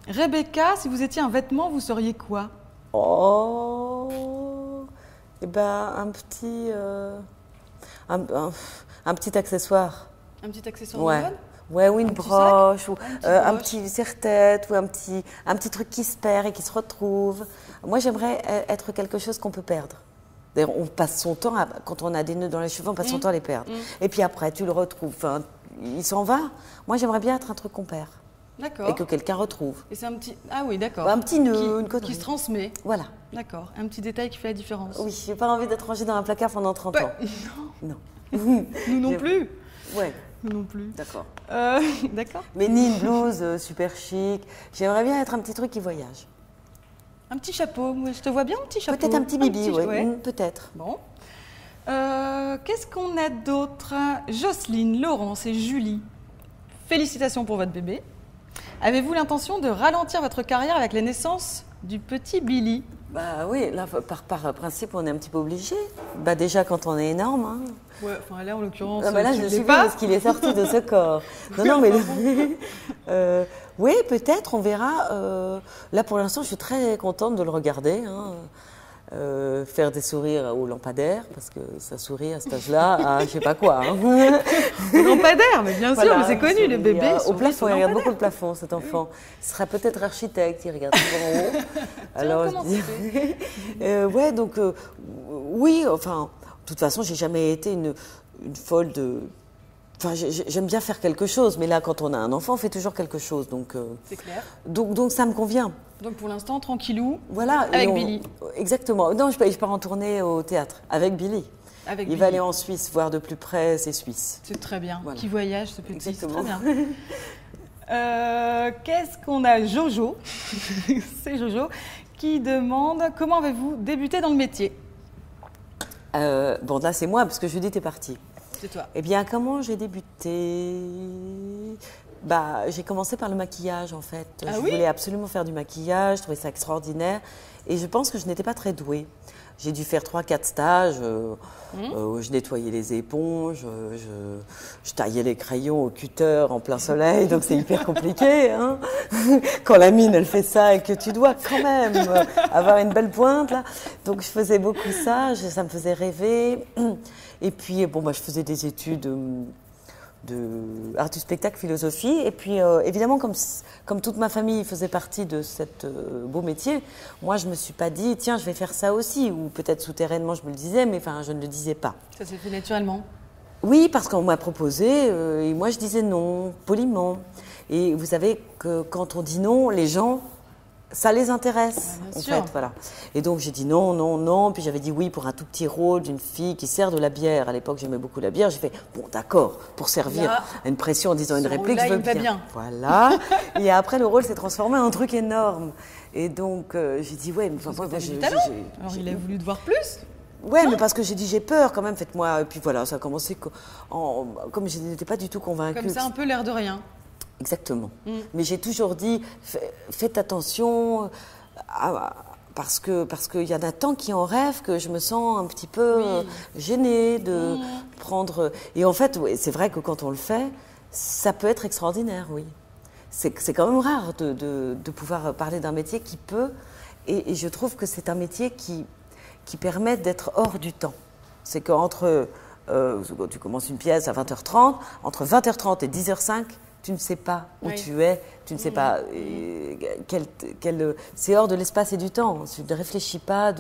Rebecca, si vous étiez un vêtement, vous seriez quoi? Oh, eh ben un petit accessoire. Un petit accessoire Ouais. de mode? Ouais, ou une Un petit broche, ou petit un broche. petit serre-tête, ou un petit truc qui se perd et qui se retrouve. Moi, j'aimerais être quelque chose qu'on peut perdre. D'ailleurs, on passe son temps, quand on a des nœuds dans les cheveux, on passe son temps à les perdre. Et puis après, tu le retrouves, il s'en va. Moi, j'aimerais bien être un truc qu'on perd D'accord. et que quelqu'un retrouve. Et c'est un petit... Ah oui, d'accord. Un petit nœud, une connerie. Qui se transmet. Voilà. D'accord. Un petit détail qui fait la différence. Oui, j'ai pas envie d'être rangée dans un placard pendant 30 ans. Non. Nous non plus. Ouais, Nous non plus. d'accord. D'accord. Mais ni une blouse super chic. J'aimerais bien être un petit truc qui voyage. Un petit chapeau. Oui, je te vois bien, un petit chapeau. Peut-être un petit bibi, ouais. ouais. Peut-être. Bon. Qu'est-ce qu'on a d'autre? Jocelyne, Laurence et Julie. Félicitations pour votre bébé. Avez-vous l'intention de ralentir votre carrière avec la naissance du petit Billy? Bah oui, là, par principe, on est un petit peu obligé. Bah déjà, quand on est énorme. Hein. Ouais, enfin là, en l'occurrence, Ah bah là, tu je l'es suis pas. parce qu'il est sorti de ce corps. Non, non, mais... oui, peut-être, on verra. Là, pour l'instant, je suis très contente de le regarder. Hein. Faire des sourires au lampadaire, parce que ça sourit à cet âge-là, à je sais pas quoi. Hein. Lampadaire, mais bien sûr, Voilà, mais c'est connu, les bébés. au plafond, il regarde beaucoup le plafond, cet enfant. Il sera peut-être architecte, il regarde toujours en haut. Alors, comment je dis... ouais, donc, oui, enfin, de toute façon, j'ai jamais été une folle de... Enfin, j'aime bien faire quelque chose, mais là, quand on a un enfant, on fait toujours quelque chose, donc... C'est clair. Donc, ça me convient. Donc pour l'instant, tranquillou. Voilà. Avec Billy. Exactement. Non, je pars en tournée au théâtre, avec Billy. Avec Il Billy. va aller en Suisse, voir de plus près ses Suisses. C'est très bien. Voilà. Qui voyage, ce petit, c'est Exactement. très bien. Qu'est-ce qu'on a? Jojo, c'est Jojo, qui demande comment avez-vous débuté dans le métier? Bon, là, c'est moi, parce que Judith est partie. C'est toi. Eh bien, comment j'ai débuté? Bah, j'ai commencé par le maquillage, en fait. Ah je oui? voulais absolument faire du maquillage, je trouvais ça extraordinaire. Et je pense que je n'étais pas très douée. J'ai dû faire 3-4 stages où je nettoyais les éponges, je taillais les crayons au cutter en plein soleil, donc c'est hyper compliqué. Hein. Quand la mine, elle fait ça et que tu dois quand même avoir une belle pointe, là. Donc je faisais beaucoup ça, ça me faisait rêver. Et puis, bon, bah, je faisais des études de art du spectacle, philosophie. Et puis, évidemment, comme toute ma famille faisait partie de ce beau métier, moi, je ne me suis pas dit, tiens, je vais faire ça aussi. Ou peut-être souterrainement, je me le disais, mais enfin, je ne le disais pas. Ça s'est fait naturellement? Oui, parce qu'on m'a proposé, et moi, je disais non, poliment. Et vous savez que quand on dit non, les gens... Ça les intéresse, bien en sûr. fait, voilà. Et donc j'ai dit non, non, non. Puis j'avais dit oui pour un tout petit rôle d'une fille qui sert de la bière. À l'époque, j'aimais beaucoup la bière. J'ai fait bon, d'accord, pour servir Là, à une pression en disant une ce réplique, rôle-là, je veux il me va bien. bien. Voilà. Et après, le rôle s'est transformé en un truc énorme. Et donc j'ai dit ouais, mais enfin, moi, T'avais du talent. Alors il a voulu te voir plus? Ouais, mais parce que j'ai dit j'ai peur quand même, faites-moi. Et puis voilà, ça a commencé comme je n'étais pas du tout convaincue. Comme ça, un peu l'air de rien. Exactement. Mais j'ai toujours dit faites attention. Parce qu'il y en a tant qui en rêvent que je me sens un petit peu gênée de prendre... Et en fait, oui, c'est vrai que quand on le fait, ça peut être extraordinaire, oui. C'est quand même rare de pouvoir parler d'un métier qui peut... Et je trouve que c'est un métier qui permet d'être hors du temps. C'est qu'entre... tu commences une pièce à 20h30, entre 20h30 et 10h05, tu ne sais pas où tu es, tu ne sais pas c'est hors de l'espace et du temps. Tu ne réfléchis pas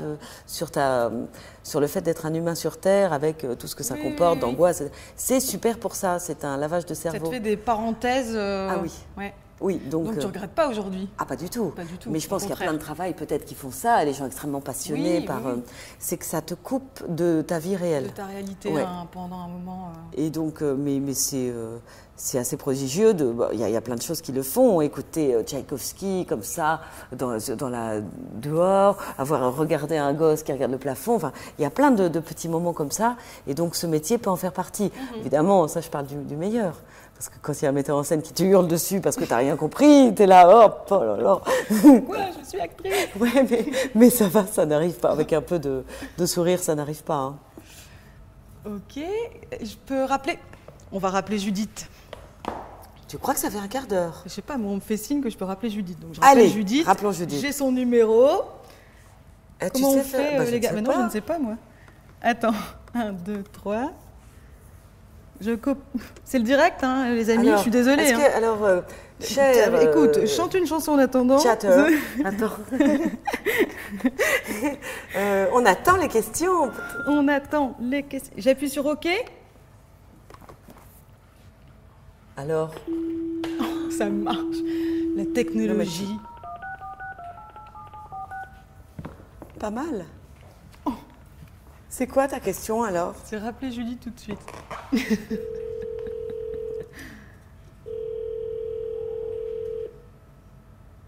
sur le fait d'être un humain sur Terre avec tout ce que ça comporte d'angoisse. C'est super pour ça, c'est un lavage de cerveau. Ça te fait des parenthèses. Ah oui. Ouais. Oui, donc tu ne regrettes pas aujourd'hui? Ah, pas du tout. Pas du tout. Mais je pense qu'il y a plein de travail peut-être qui font ça, les gens extrêmement passionnés par... c'est que ça te coupe de ta vie réelle. De ta réalité pendant un moment. Et donc, mais c'est assez prodigieux. Il y a plein de choses qui le font. Écouter Tchaïkovski comme ça, dehors, avoir regardé un gosse qui regarde le plafond. Enfin, il y a plein de petits moments comme ça. Et donc, ce métier peut en faire partie. Évidemment, ça, je parle du meilleur. Parce que quand il y a un metteur en scène qui te hurle dessus parce que tu n'as rien compris, tu es là, hop, oh là là. Ouais, je suis actrice. Ouais, mais ça va, ça n'arrive pas. Avec un peu de sourire, ça n'arrive pas. Hein. Ok, je peux rappeler. On va rappeler Judith. Tu crois que ça fait un quart d'heure? Je sais pas, moi on me fait signe que je peux rappeler Judith. Donc je rappelle Judith. Rappelons Judith. J'ai son numéro. Comment on fait, faire les gars? Mais non, je ne sais pas moi. Attends, 1, 2, 3. C'est le direct, hein, les amis, je suis désolée. Cher, écoute, chante une chanson en attendant. Chatter. Attends. On attend les questions. On attend les questions. J'appuie sur OK. Alors ça marche. La technologie. Pas mal. C'est quoi ta question alors? C'est rappeler Julie tout de suite.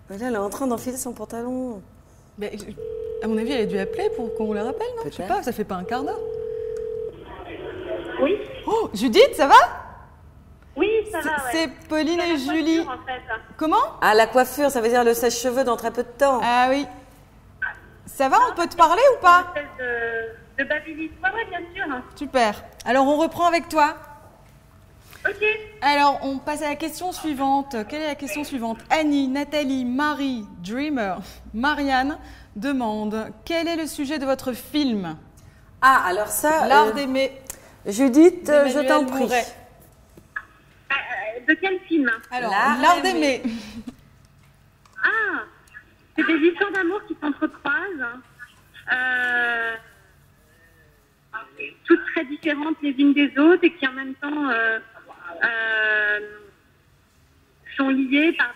Mais là, elle est en train d'enfiler son pantalon. Mais, à mon avis, elle a dû appeler pour qu'on la rappelle, non? Je sais pas, ça fait pas un quart d'heure. Oui. Oh, Judith, ça va? Oui, ça va, ouais. C'est Pauline et La Julie. coiffure, en fait. Comment? Ah, la coiffure, ça veut dire le sèche-cheveux dans très peu de temps. Ah oui. Ça va, on peut te parler ou pas? Une espèce de babyliss. Ouais, bien sûr. Super. Alors, on reprend avec toi. Ok. Alors, on passe à la question suivante. Quelle est la question suivante? Annie, Nathalie, Marie, Dreamer, Marianne demande quel est le sujet de votre film? Ah, alors ça... L'art d'aimer. Judith, je d'Emmanuel t'en prie. Mouret. De quel film? Alors, L'art l'art d'aimer. d'aimer. Ah, c'est des histoires d'amour qui s'entrecroisent. Toutes très différentes les unes des autres et qui en même temps sont liées par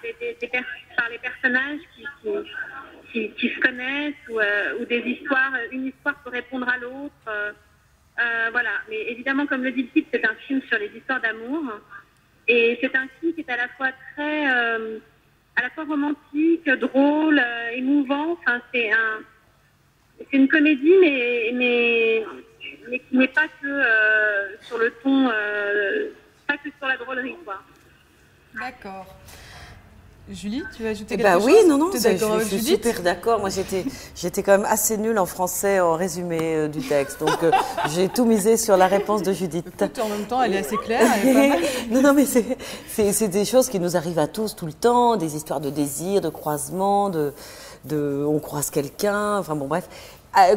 par les personnages qui se connaissent ou des histoires, une histoire peut répondre à l'autre. Voilà, mais évidemment, comme le dit le titre, c'est un film sur les histoires d'amour. Et c'est un film qui est à la fois très, à la fois romantique, drôle, émouvant. Enfin, c'est une comédie, mais qui n'est pas que sur le ton, pas que sur la drôlerie, quoi. D'accord. Julie, tu veux ajouter Eh quelque ben chose? oui, non, T'es je d'accord avec suis Judith? super d'accord. Moi, j'étais quand même assez nulle en français en résumé du texte. Donc, j'ai tout misé sur la réponse de Judith. Écoute, en même temps, elle est assez claire, elle est pas mal. Non, mais c'est des choses qui nous arrivent à tous tout le temps, des histoires de désir, de croisement, on croise quelqu'un, enfin bon, bref.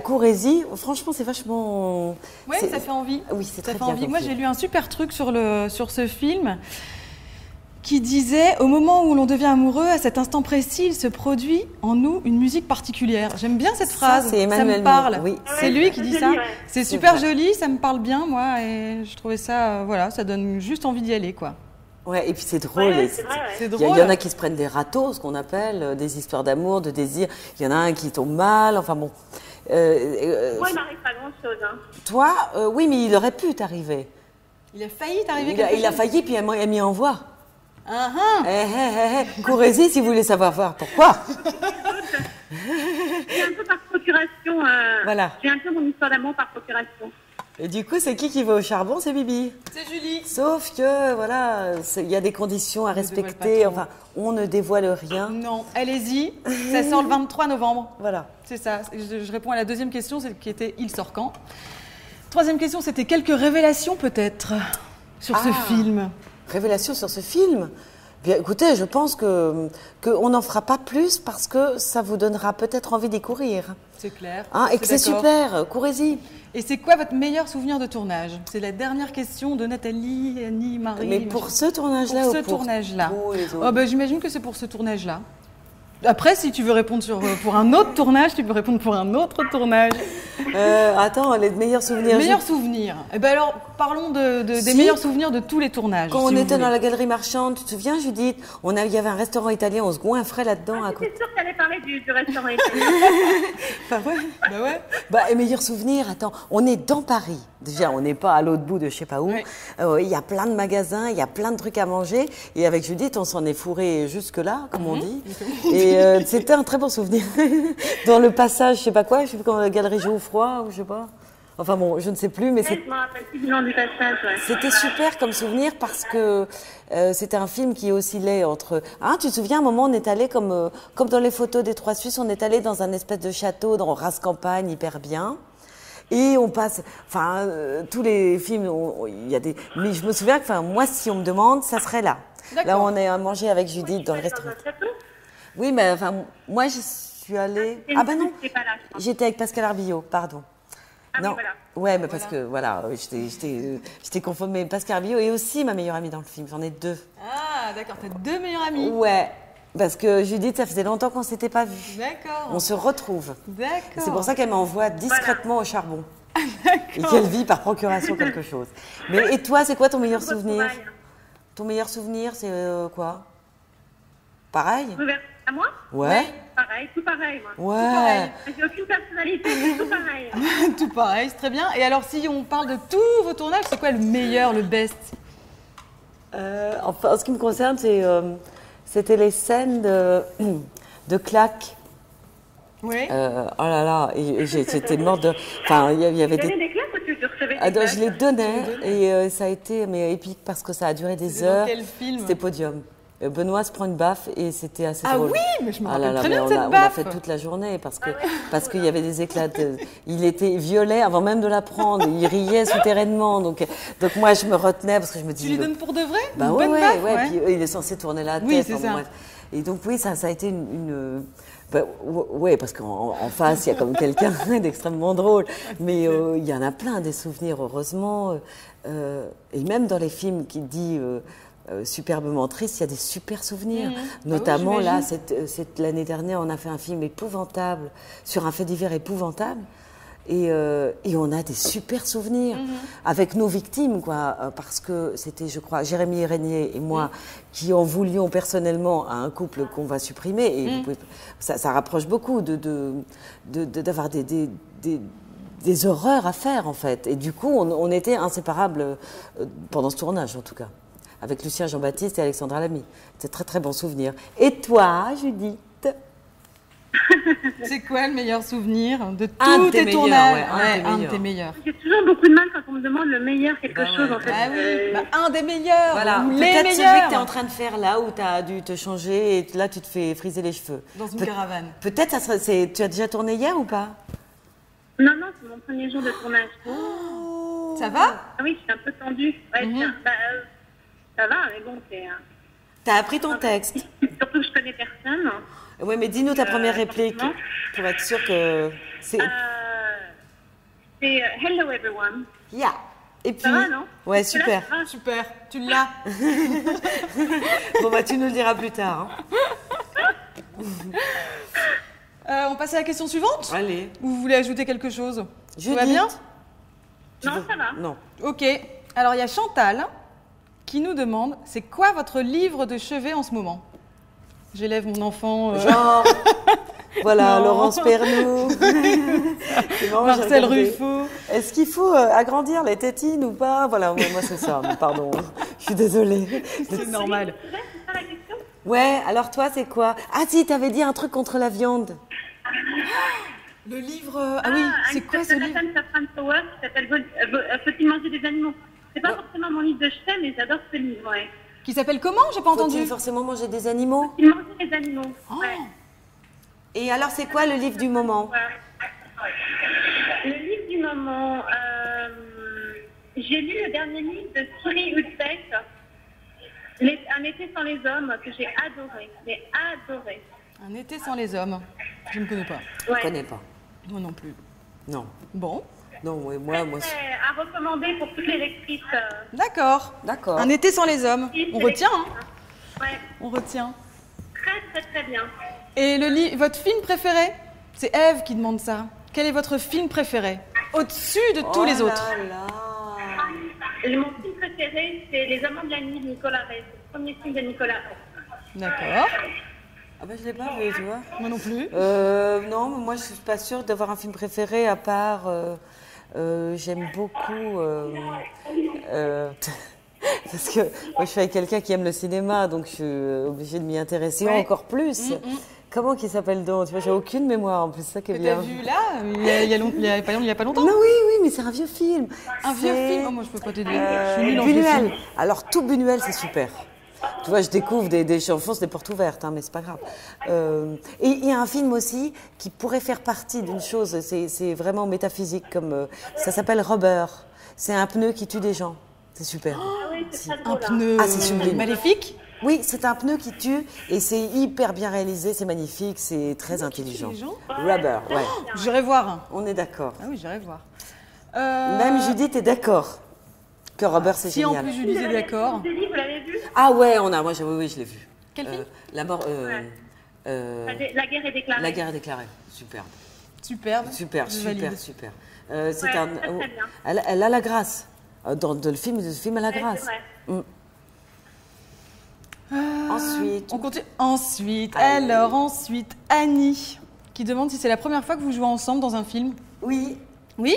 Courez-y, franchement, c'est vachement... Oui, ça fait envie. Oui, c'est très Ça fait bien envie. comme Moi, film. j'ai lu un super truc sur ce film qui disait au moment où l'on devient amoureux, à cet instant précis, il se produit en nous une musique particulière. J'aime bien cette phrase. c'est Emmanuel ça me parle. Mouret, oui. C'est lui qui dit c'est ça. joli, ouais. C'est C'est super vrai. joli, ça me parle bien, moi, et je trouvais ça, voilà, ça donne juste envie d'y aller, quoi. Ouais, et puis c'est drôle. Ouais, et c'est vrai, ouais. C'est Il drôle. y en a qui se prennent des râteaux, ce qu'on appelle, des histoires d'amour, de désir. Il y en a un qui tombe mal, enfin bon. Moi, il m'arrive pas grand-chose. Hein. Toi, oui, mais il aurait pu t'arriver. Il a failli t'arriver Il a failli, puis elle m'y envoie. Ah, ah. Courez-y si vous voulez savoir pourquoi. J'ai un peu par procuration. Voilà. J'ai un peu mon histoire d'amour par procuration. Et du coup, c'est qui va au charbon? C'est Bibi. C'est Julie. Sauf que, voilà, il y a des conditions à ne dévoile respecter. pas trop. Enfin, on ne dévoile rien. Non, allez-y. Ça sort le 23 novembre. Voilà. C'est ça. Je réponds à la deuxième question, qui était il sort quand? Troisième question, c'était quelques révélations peut-être sur ce film. Révélation sur ce film. Bien, écoutez, je pense qu'on n'en fera pas plus parce que ça vous donnera peut-être envie d'y courir. C'est clair. Hein, et Je que suis c'est d'accord. super, courez-y. Et c'est quoi votre meilleur souvenir de tournage? C'est la dernière question de Nathalie, Annie, Marie. Mais pour ce tournage-là pour ou ce pour tournage-là. tous les autres Oh, ben, j'imagine que c'est pour ce tournage-là. Après, si tu veux répondre pour un autre tournage, tu peux répondre pour un autre tournage. Attends, les meilleurs souvenirs. Meilleurs souvenirs. Eh ben alors, parlons des Si. meilleurs souvenirs de tous les tournages. Quand si on vous était dans voulez. la galerie marchande, tu te souviens, Judith, il y avait un restaurant italien, on se goinfrait là-dedans. à côté. J'étais sûre que tu allais parler du restaurant italien. Bah ouais. Bah ouais. Et meilleurs souvenirs, attends, on est dans Paris. Déjà, on n'est pas à l'autre bout de je sais pas où. Ouais. Il y a plein de magasins, il y a plein de trucs à manger. Et avec Judith, on s'en est fourré jusque-là, comme on dit. Et c'était un très bon souvenir. Dans le passage, je sais pas quoi, je sais plus comment la galerie Geoffroy, ou je sais pas. Enfin bon, je ne sais plus, mais Je me rappelle plus du nom du passage. Ouais. c'était super comme souvenir parce que c'était un film qui oscillait entre... Hein, tu te souviens, à un moment, on est allé comme dans les photos des Trois Suisses, on est allé dans un espèce de château dans race campagne, hyper bien. Et on passe... Enfin, tous les films, il y a des... Mais je me souviens que, moi, si on me demande, ça serait là. Là, D'accord. on est à manger avec Judith dans le restaurant. Dans un château. Oui, mais moi, je suis allée... Ah ben non, J'étais pas là, je crois. j'étais avec Pascal Arbillot, pardon. Ah oui, Non. voilà. Ouais, mais parce que, voilà, j'étais confondue. Mais Pascal Arbillot est aussi ma meilleure amie dans le film. J'en ai deux. Ah, d'accord, t'as deux meilleurs amis. Ouais, parce que Judith, ça faisait longtemps qu'on ne s'était pas vus. D'accord. On se retrouve. D'accord. Et c'est pour ça qu'elle m'envoie discrètement au charbon. Et qu'elle vit par procuration quelque chose. Mais et toi, c'est quoi ton meilleur souvenir? Ton meilleur souvenir, c'est quoi? Pareil? À moi? Ouais. Pareil, tout pareil, moi. Ouais. J'ai aucune personnalité, c'est tout pareil. Tout pareil, c'est très bien. Et alors, si on parle de tous vos tournages, c'est quoi le meilleur, le best? Enfin, en ce qui me concerne, c'était les scènes de claques. Oui. Oh là là, et j'étais morte de... Enfin, il y avait Tu donnais des... des claques ou tu recevais des Ah, non, claques? je les donnais et ça a été épique parce que ça a duré des C'était dans heures. quel film? C'était Podium. Benoît se prend une baffe et c'était assez Ah drôle. oui, mais je me Ah rappelle là là, très mais bien de on cette a baffe. fait toute la journée parce qu'il y avait des éclats. Il était violet avant même de la prendre. Il riait souterrainement. Donc moi, je me retenais parce que je me Tu dis. lui donnes pour de vrai? Bah Une ouais, bonne ouais, baffe, ouais. Puis il est censé tourner la tête. Oui, c'est enfin, ça. bref. Et donc oui, ça a été bah, ouais, parce qu'en face, il y a comme quelqu'un d'extrêmement drôle. Mais il y en a plein des souvenirs, heureusement. Et même dans les films qui dit superbement triste, il y a des super souvenirs. Notamment oui, là, j'imagine. l'année dernière, on a fait un film épouvantable sur un fait divers épouvantable. Et on a des super souvenirs avec nos victimes, quoi, parce que c'était, je crois, Jérémy Régnier et moi qui en voulions personnellement à un couple qu'on va supprimer. Et vous pouvez, ça rapproche beaucoup d'avoir des horreurs à faire, en fait. Et du coup, on était inséparables pendant ce tournage, en tout cas, avec Lucien Jean-Baptiste et Alexandra Lamy. C'est très, très bon souvenir. Et toi, Judith? C'est quoi le meilleur souvenir de Un tous de tes tes meilleurs, tournages? ouais, Un de tes meilleurs. J'ai toujours beaucoup de mal quand on me demande le meilleur quelque Bah chose, ouais. en fait. Ah oui, bah, un des meilleurs, Voilà, ou les peut-être celui meilleurs. que tu es en train de faire là où tu as dû te changer et là tu te fais friser les cheveux. Dans une caravane. Peut-être tu as déjà tourné hier ou pas? Non, non, c'est mon premier jour de tournage. Ça va? Ah oui, je suis un peu tendue. Ouais, tiens, ça va, mais bon, c'est... Tu as appris ton texte. Surtout que je connais personne. Oui, mais dis-nous ta première réplique forcément. pour être sûr que c'est. C'est Hello everyone. Yeah. Et puis. Ça va, non? Ouais, C'est là, super. ça va. Super, tu l'as. Bon, bah, tu nous le diras plus tard. On passe à la question suivante? Allez. Ou vous voulez ajouter quelque chose? Tout va Judith. bien? Non, ça va. Non. Ok. Alors, il y a Chantal qui nous demande, c'est quoi votre livre de chevet en ce moment? J'élève mon enfant. Genre. Voilà, Non. Laurence Pernou. C'est marrant, j'ai Marcel regardé. Ruffo. Est-ce qu'il faut agrandir les tétines ou pas? Voilà, moi c'est ça, mais pardon. Je suis désolée. C'est normal. C'est ça la question? Ouais, alors toi c'est quoi? Ah si, t'avais dit un truc contre la viande. Le livre. Ah oui, c'est quoi ce livre? Jonathan Safran Foer qui s'appelle Faut-il manger des animaux? C'est pas forcément mon livre de chevet, mais j'adore ce livre, ouais. Qui s'appelle comment? J'ai pas entendu. Faut-il forcément manger des animaux? Faut-il manger des animaux? Ouais. Et alors c'est quoi le livre du moment? Le livre du moment, j'ai lu le dernier livre de Thierry Hudbeck, Un été sans les hommes, que j'ai adoré, mais adoré. Un été sans les hommes. Je ne connais pas. Je Ouais. connais pas. Moi non plus. Non. Bon, Non, ouais, moi. Très à recommander pour toutes les lectrices. d'accord. D'accord. Un été sans les hommes. On retient, hein? Ouais, On retient. très très très bien. Et votre film préféré? C'est Ève qui demande ça. Quel est votre film préféré? Au-dessus de tous les autres. Oh là là. Mon film préféré, c'est Les Amants de la nuit de Nicolas Ray. C'est le premier film de Nicolas Ray. D'accord. Ah bah je l'ai pas vu, tu vois. Moi non plus. Non, mais moi je suis pas sûre d'avoir un film préféré à part. J'aime beaucoup. Parce que moi je suis avec quelqu'un qui aime le cinéma, donc je suis obligée de m'y intéresser Ouais. encore plus. Comment qu'il s'appelle donc? Tu vois, j'ai aucune mémoire en plus, c'est ça qui est Que t'as bien. vu là, il y a pas longtemps. Non, oui, mais c'est un vieux film. Un vieux C'est, film. Oh, moi je peux pas t'aider. Je suis nulle en vieux Buñuel. film. Alors tout Buñuel, c'est super. Tu vois, je découvre j'enfonce des portes ouvertes, hein, mais c'est pas grave. Et il y a un film aussi qui pourrait faire partie d'une chose, c'est vraiment métaphysique, comme ça s'appelle Rubber. C'est un pneu qui tue des gens. C'est super. Ah oui, c'est très Un drôle. hein. pneu Ah, c'est sublime. maléfique. Oui, c'est un pneu qui tue et c'est hyper bien réalisé, c'est magnifique, c'est très intelligent. les gens Rubber, ouais. J'irai voir. On est d'accord. Ah oui, j'irai voir. Même Judith est d'accord que Rubber, c'est Si en génial. plus Julie est d'accord. Julie, vous l'avez vu? Ah ouais, oui, je l'ai vu. Quel film? La mort. La guerre est déclarée. La guerre est déclarée. Superbe. Superbe. Super, Je super, valide. super. Ouais, très, très bien. Elle a la grâce. Dans le film, elle a la Ouais, grâce. c'est vrai. Ensuite. On continue. Ensuite, Allez. alors ensuite, Annie, qui demande si c'est la première fois que vous jouez ensemble dans un film. Oui. Oui?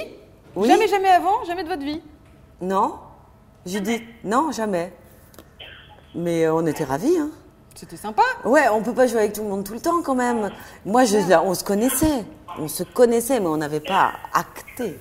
Oui. Jamais avant, jamais de votre vie. Non. Judith. Non, jamais. Mais on était ravis, hein. C'était sympa. Ouais, on peut pas jouer avec tout le monde tout le temps quand même. Moi, on se connaissait. On se connaissait, mais on n'avait pas acté.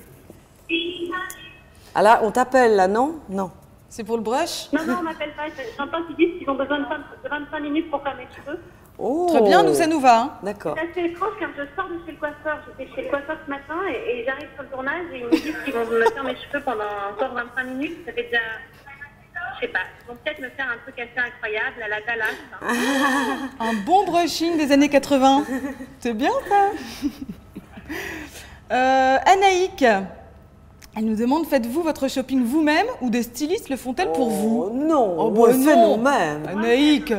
Ah là, on t'appelle là, non? Non. C'est pour le brush? Non, on m'appelle pas. J'entends qu'ils disent qu'ils ont besoin de 25 minutes pour faire mes cheveux. Oh. Très bien, nous, ça nous va. Hein. D'accord. C'est assez étrange car je sors de chez le coiffeur. J'étais chez le coiffeur ce matin et j'arrive sur le tournage et ils me disent qu'ils vont me faire mes cheveux pendant encore 25 minutes. Ça fait déjà, je sais pas, ils vont peut-être me faire un truc assez incroyable à la Dallas. Hein. Un bon brushing des années 80. C'est bien ça. Anaïk, elle nous demande, faites-vous votre shopping vous-même ou des stylistes le font-elles pour vous? Non, Oh, on le bah fait non. nous-mêmes. Anaïk.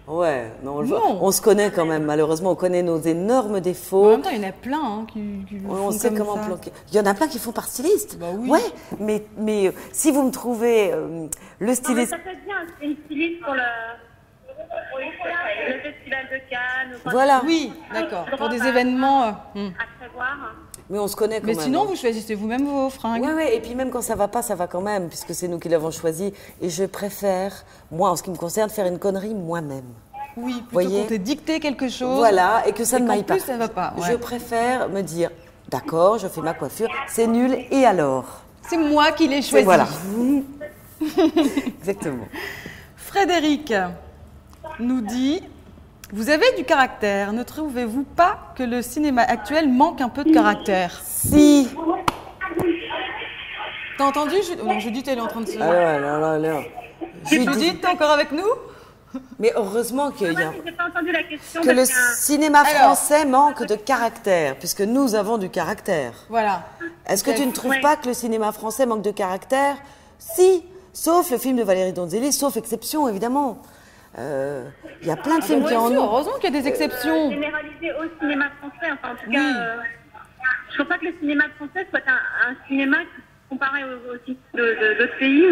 Ouais, non, Non. on se connaît quand même, malheureusement, on connaît nos énormes En défauts. même temps, il y en a plein hein, qui le On font sait comme comment ça. planquer. Il y en a plein qui font par styliste. Bah oui. Ouais, mais si vous me trouvez le Non, mais styliste. ça peut être bien, c'est une styliste pour le festival de Cannes. Ou Voilà. Oui, d'accord. Pour des Droit à- événements. À prévoir. Mais on se connaît quand Mais même. sinon, hein. vous choisissez vous-même vos fringues. Ouais, ouais, et puis même quand ça va pas, ça va quand même, puisque c'est nous qui l'avons choisi. Et je préfère, moi, en ce qui me concerne, faire une connerie moi-même. Oui, plutôt Voyez. qu'on t'ait dicté quelque chose. Voilà, et que ça Et ne qu'en m'aille pas. plus, ça va pas, ouais. Je préfère me dire, d'accord, je fais ma coiffure, c'est nul, et alors? C'est moi qui l'ai C'est choisi. voilà. Exactement. Frédéric nous dit, vous avez du caractère. Ne trouvez-vous pas que le cinéma actuel manque un peu de caractère? Si. T'as entendu Non, Judith, elle est en train de se... Alors. Judith, t'es encore avec nous? Mais heureusement qu'il y a. J'ai pas entendu la question. Que le parce qu'un- cinéma Alors. français manque de caractère, puisque nous avons du caractère. Voilà. Est-ce que tu ne trouves Ouais. pas que le cinéma français manque de caractère? Si, sauf le film de Valérie Donzelli, sauf exception, évidemment. Il y a plein de films qui Bien en sûr, ont. heureusement qu'il y a des exceptions. Généralisé au cinéma français. Enfin, en tout Oui. cas, je ne trouve pas que le cinéma français soit un cinéma qui, comparé aux cinémas d'autres pays,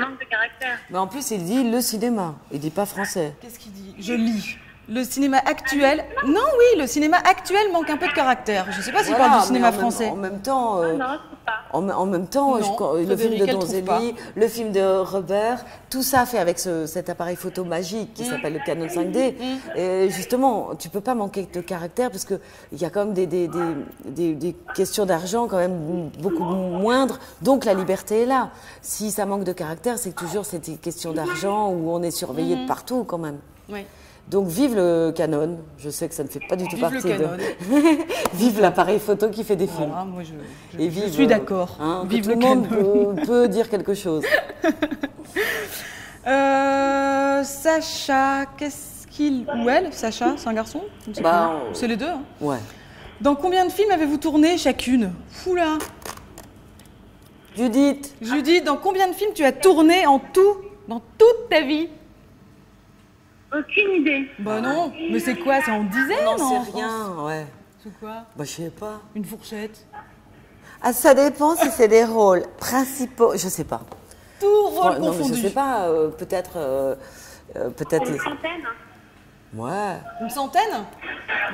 manque de caractère. Mais en plus, il dit le cinéma, il dit pas français. Qu'est-ce qu'il dit? Je lis. Le cinéma actuel... Non, oui, le cinéma actuel manque un peu de caractère. Je ne sais pas s'il Voilà, parle du mais cinéma en même- français. En même temps, Non, je trouve pas. en même temps, Non, le film Frédéric, de elle trouve pas. Donzelli, le film de Robert, tout ça fait avec cet appareil photo magique Mm. qui s'appelle le Canon 5D. Et justement, tu peux pas manquer de caractère parce que il y a quand même des questions d'argent quand même beaucoup moindres. Donc la liberté est là. Si ça manque de caractère, c'est que toujours c'est des questions d'argent où on est surveillé Mm. de partout quand même. Oui. Donc vive le Canon. Je sais que ça ne fait pas du tout Vive le partie Canon. vive l'appareil photo qui fait des films. Voilà, moi, je Et vive, suis d'accord. hein, que Vive tout le le monde Canon. peut dire quelque chose. Sacha, qu'est-ce qu'il ou elle? Sacha, c'est un garçon? Je ne sais Bah, plus. C'est les deux. Hein. Ouais. Dans combien de films avez-vous tourné chacune? Oula. Judith, Judith, dans combien de films tu as tourné en tout, dans toute ta vie? Aucune idée. Bah non, mais c'est quoi? C'est en dizaines? non, en c'est France rien, ouais. C'est quoi? Bah, je sais pas. Une fourchette? Ah, ça dépend si c'est des rôles principaux. Je sais pas. Tout rôle non, mais confondu. je sais pas. Peut-être. Une trentaine. Ouais. Une centaine?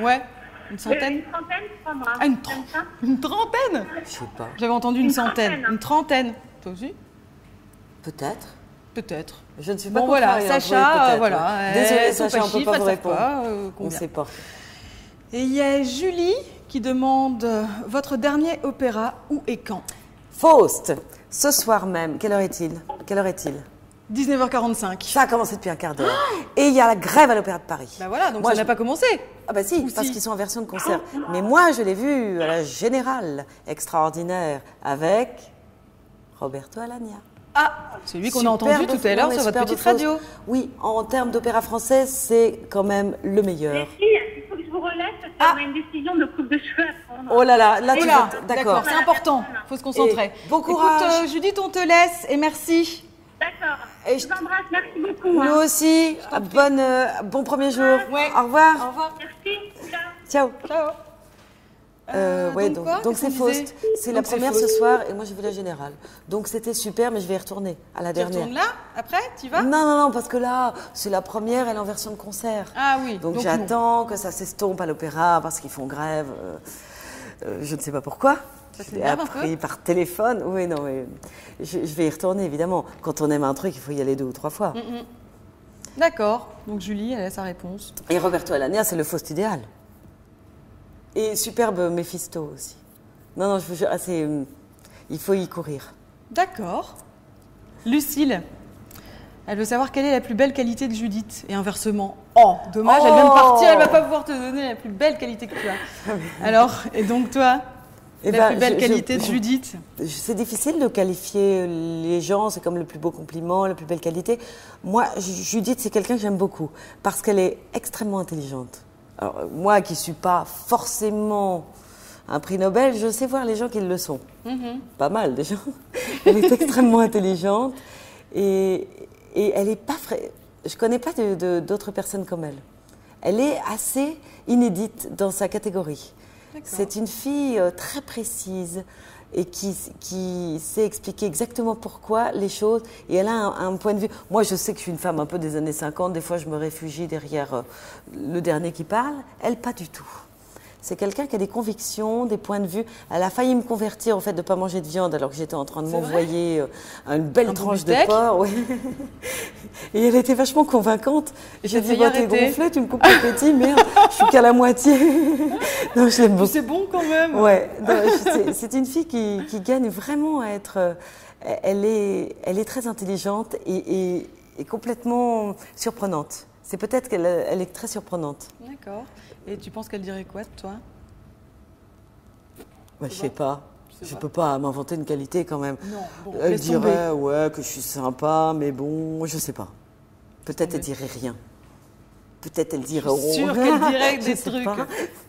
Ouais, une centaine. Une trentaine, je crois, moi. Ah, une, Comme ça. une trentaine? Je sais pas. J'avais entendu une centaine. trentaine. Une trentaine. Toi aussi? Peut-être. Peut-être. Je ne suis pas Bon voilà, contrariée, hein, Sacha, oui, peut-être, voilà. ouais. Désolée, elles sont Sacha, on peut chiffres, pas elles vous savent répondre. pas, On combien. sait pas. Et il y a Julie qui demande votre dernier opéra, où et quand? Faust, ce soir même. Quelle heure est-il? 19h45. Ça a commencé depuis un quart d'heure. Et il y a la grève à l'Opéra de Paris. Bah voilà, donc Moi, ça n'a je- pas commencé. Ah bah si, Ou parce si. qu'ils sont en version de concert. Mais moi, je l'ai vu à la Générale, extraordinaire, avec Roberto Alagna. Ah, celui qu'on a entendu Superbe- tout à l'heure non, mais sur votre superbe petite Faust. radio. Oui, en termes d'opéra français, c'est quand même le Les meilleur. filles, il faut que je vous relève parce qu'on a une décision de coupe de cheveux à prendre. Oh là là, tu Oula, vas... D'accord. c'est important, il faut se concentrer. Et bon courage. Écoute, Judith, on te laisse et merci. D'accord. Et Je je- vous embrasse, merci beaucoup. Nous hein. aussi, bon premier jour. Ouais. Au revoir. Au revoir. Merci. Ciao. Ciao. Ciao. Ouais, donc quoi donc c'est Qu'est-ce qu'on disait Faust. C'est la Donc c'est première Faust. ce soir et moi j'ai vu la Générale. Donc c'était super, mais je vais y retourner à la Tu dernière. retournes là, après, tu vas? Non, parce que là, c'est la première, elle est en version de concert. Ah oui, Donc non. j'attends que ça s'estompe à l'opéra parce qu'ils font grève. Je ne sais pas pourquoi. Ça Je l'ai t'énerve un appris peu par téléphone. Oui, non, mais je vais y retourner évidemment. Quand on aime un truc, il faut y aller 2 ou 3 fois. D'accord, donc Julie, elle a sa réponse. Et Roberto Alagna, c'est le Faust idéal. Et superbe Méphisto aussi. Non, je vous jure, il faut y courir. D'accord. Lucille, elle veut savoir quelle est la plus belle qualité de Judith et inversement. Oh, dommage, elle vient de partir, elle ne va pas pouvoir te donner la plus belle qualité que tu as. Alors, et donc toi, la plus belle qualité de Judith? C'est difficile de qualifier les gens, c'est comme le plus beau compliment, la plus belle qualité. Moi, Judith, c'est quelqu'un que j'aime beaucoup parce qu'elle est extrêmement intelligente. Alors, moi qui ne suis pas forcément un prix Nobel, je sais voir les gens qui le sont. Pas mal déjà. Elle est extrêmement intelligente et elle n'est pas... Je ne connais pas d'autres personnes comme elle. Elle est assez inédite dans sa catégorie. C'est une fille très précise et qui sait expliquer exactement pourquoi les choses. Et elle a un point de vue. Moi, je sais que je suis une femme un peu des années 50. Des fois, je me réfugie derrière le dernier qui parle. Elle, pas du tout. C'est quelqu'un qui a des convictions, des points de vue. Elle a failli me convertir au fait de ne pas manger de viande alors que j'étais en train de m'envoyer une belle tranche de porc. Ouais. Et elle était vachement convaincante. J'ai dit, t'es gonflée, tu me coupes le petit, merde, je suis qu'à la moitié. Non, je l'aime beaucoup. C'est bon quand même. Ouais, c'est une fille qui gagne vraiment à être... Elle est très intelligente et complètement surprenante. C'est peut-être qu'elle est très surprenante. D'accord. Et tu penses qu'elle dirait quoi de toi? Je sais pas. Je peux pas m'inventer une qualité quand même. Non, bon, elle dirait que je suis sympa, mais bon, je sais pas. Peut-être elle dirait rien. Peut-être elle dirait... Je suis sûre qu'elle dirait des trucs.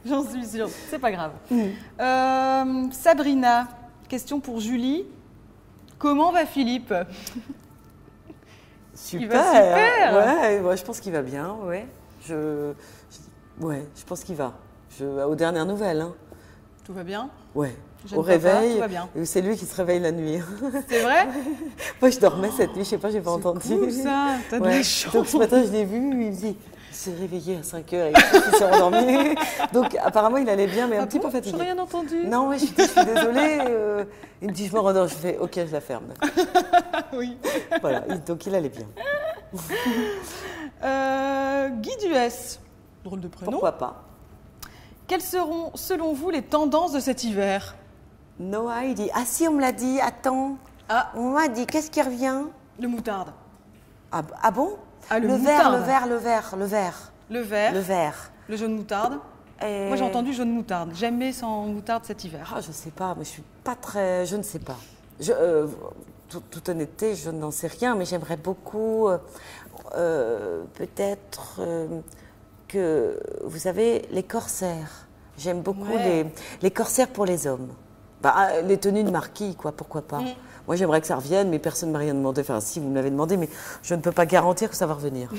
J'en suis sûre. C'est pas grave. Sabrina, question pour Julie. Comment va Philippe? Super. Il va super. Ouais, je pense qu'il va bien. Ouais, je pense qu'il va. Aux dernières nouvelles. Hein. Tout va bien? Ouais. Au réveil, tout va bien. C'est lui qui se réveille la nuit. C'est vrai? Moi, je dormais cette nuit, je sais pas, j'ai pas entendu. C'est cool ça, t'as de la chance. Donc ce matin, je l'ai vu, il me dit, il s'est réveillé à 5 heures, il s'est endormi. Donc apparemment, il allait bien, mais un petit peu fatigué. J'ai rien entendu. Non, je suis désolée. Il me dit, je me rendors, je fais, ok, je la ferme. Oui. Voilà, donc il allait bien. Guy Duès, drôle de prénom. Pourquoi pas? Quelles seront, selon vous, les tendances de cet hiver? No idea. Ah si, on me l'a dit, attends. Ah. On m'a dit, qu'est-ce qui revient? Le moutarde. Ah bon? Ah, le vert. Le vert. Le jaune moutarde. Moi, j'ai entendu jaune moutarde. Jamais sans moutarde cet hiver. Ah, je sais pas, mais je suis pas très... Je ne sais pas. Toute honnêteté, je n'en sais rien, mais j'aimerais beaucoup... peut-être que... Vous savez, les corsaires. J'aime beaucoup les corsaires pour les hommes. Bah, les tenues de marquis, quoi, pourquoi pas. Moi, j'aimerais que ça revienne, mais personne ne m'a rien demandé. Enfin, si, vous me l'avez demandé, mais je ne peux pas garantir que ça va revenir.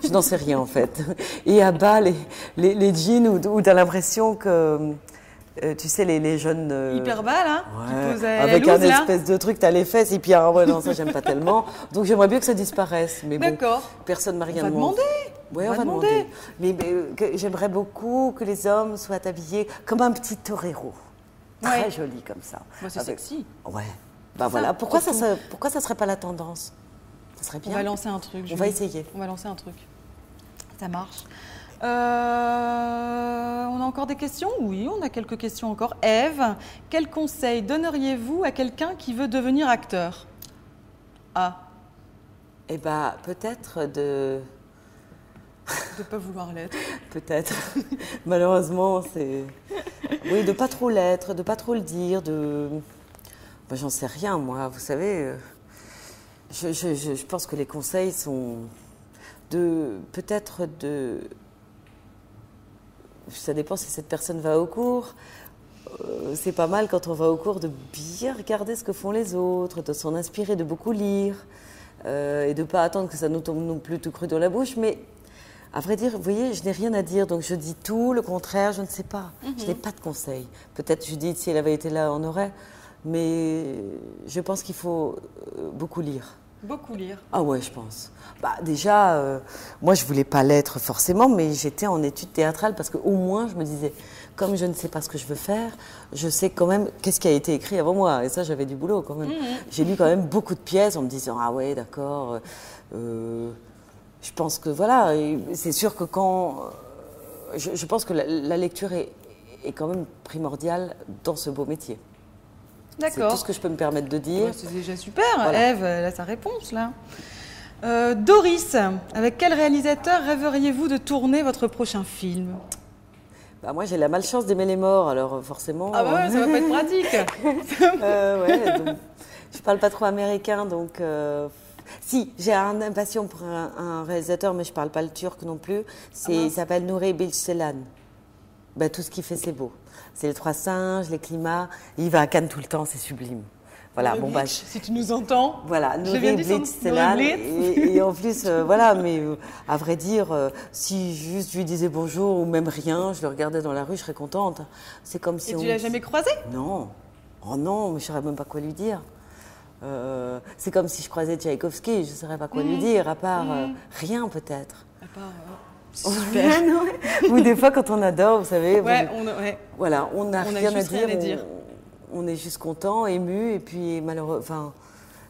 Je n'en sais rien, en fait. Et à bas, les jeans où tu as l'impression que... tu sais, les jeunes... Hyper bas, là, qui posent à avec la loose, un là. espèce de truc, tu as les fesses, et puis, non, ça, j'aime pas tellement. Donc, j'aimerais bien que ça disparaisse. Mais bon, personne ne m'a rien demandé. Oui, on va demander. Mais j'aimerais beaucoup que les hommes soient habillés comme un petit torero. Très joli comme ça. Bah, c'est sexy. Ouais. Bah voilà. Pourquoi ça serait pas la tendance? Ça serait bien. On va lancer un truc. On va essayer. On va lancer un truc. Ça marche. On a encore des questions? Oui, on a quelques questions encore. Ève, quel conseil donneriez-vous à quelqu'un qui veut devenir acteur? Ah. Eh bien, peut-être de... De ne pas vouloir l'être. Peut-être. Malheureusement, c'est... Oui, de ne pas trop l'être, de ne pas trop le dire, de... Ben, j'en sais rien, moi, vous savez. Je pense que les conseils sont peut-être de... Ça dépend si cette personne va au cours. C'est pas mal quand on va au cours de bien regarder ce que font les autres, de s'en inspirer, de beaucoup lire et de ne pas attendre que ça nous tombe non plus tout cru dans la bouche. Mais à vrai dire, vous voyez, je n'ai rien à dire, donc je dis tout, le contraire, je ne sais pas. Je n'ai pas de conseils. Peut-être, Judith, si elle avait été là, on aurait. Mais je pense qu'il faut beaucoup lire. Beaucoup lire. Ah ouais, je pense. Bah, déjà, moi, je ne voulais pas l'être forcément, mais j'étais en études théâtrales parce qu'au moins, je me disais, comme je ne sais pas ce que je veux faire, je sais quand même qu'est-ce qui a été écrit avant moi. Et ça, j'avais du boulot quand même. J'ai lu quand même beaucoup de pièces en me disant, ah ouais, d'accord. Je pense que voilà, c'est sûr que quand... Je pense que la lecture est quand même primordiale dans ce beau métier. C'est D'accord. tout ce que je peux me permettre de dire. Ouais, c'est déjà super. Voilà. Ève, elle a sa réponse là. Doris, avec quel réalisateur rêveriez-vous de tourner votre prochain film? Bah, moi, j'ai la malchance d'aimer les morts, alors forcément. Ah bah ouais, ça va pas être pratique. Ouais, donc, je parle pas trop américain, donc. Si, j'ai une passion pour un réalisateur, mais je parle pas le turc non plus. Il s'appelle Nuri Bilge Ceylan. Ben, tout ce qu'il fait, c'est beau. C'est les trois singes, les climats. Il va à Cannes tout le temps, c'est sublime. Voilà, Nuri bon bah. Bilge, si tu nous entends. Voilà, J'ai bien Nuri dit son Bilge nom, Ceylan. Nuri Bilge. Et en plus, voilà, mais à vrai dire, si juste je lui disais bonjour ou même rien, je le regardais dans la rue, je serais contente. C'est comme si Et on. tu l'as jamais croisé? Non. Oh non, mais je ne saurais même pas quoi lui dire. C'est comme si je croisais Tchaïkovski, je ne saurais pas quoi lui dire, à part rien peut-être. À part, c'est super. Ou des fois quand on adore, vous savez, Ouais, voilà, on n'a rien à juste rien à dire. On est juste content, ému, et puis malheureux. Enfin,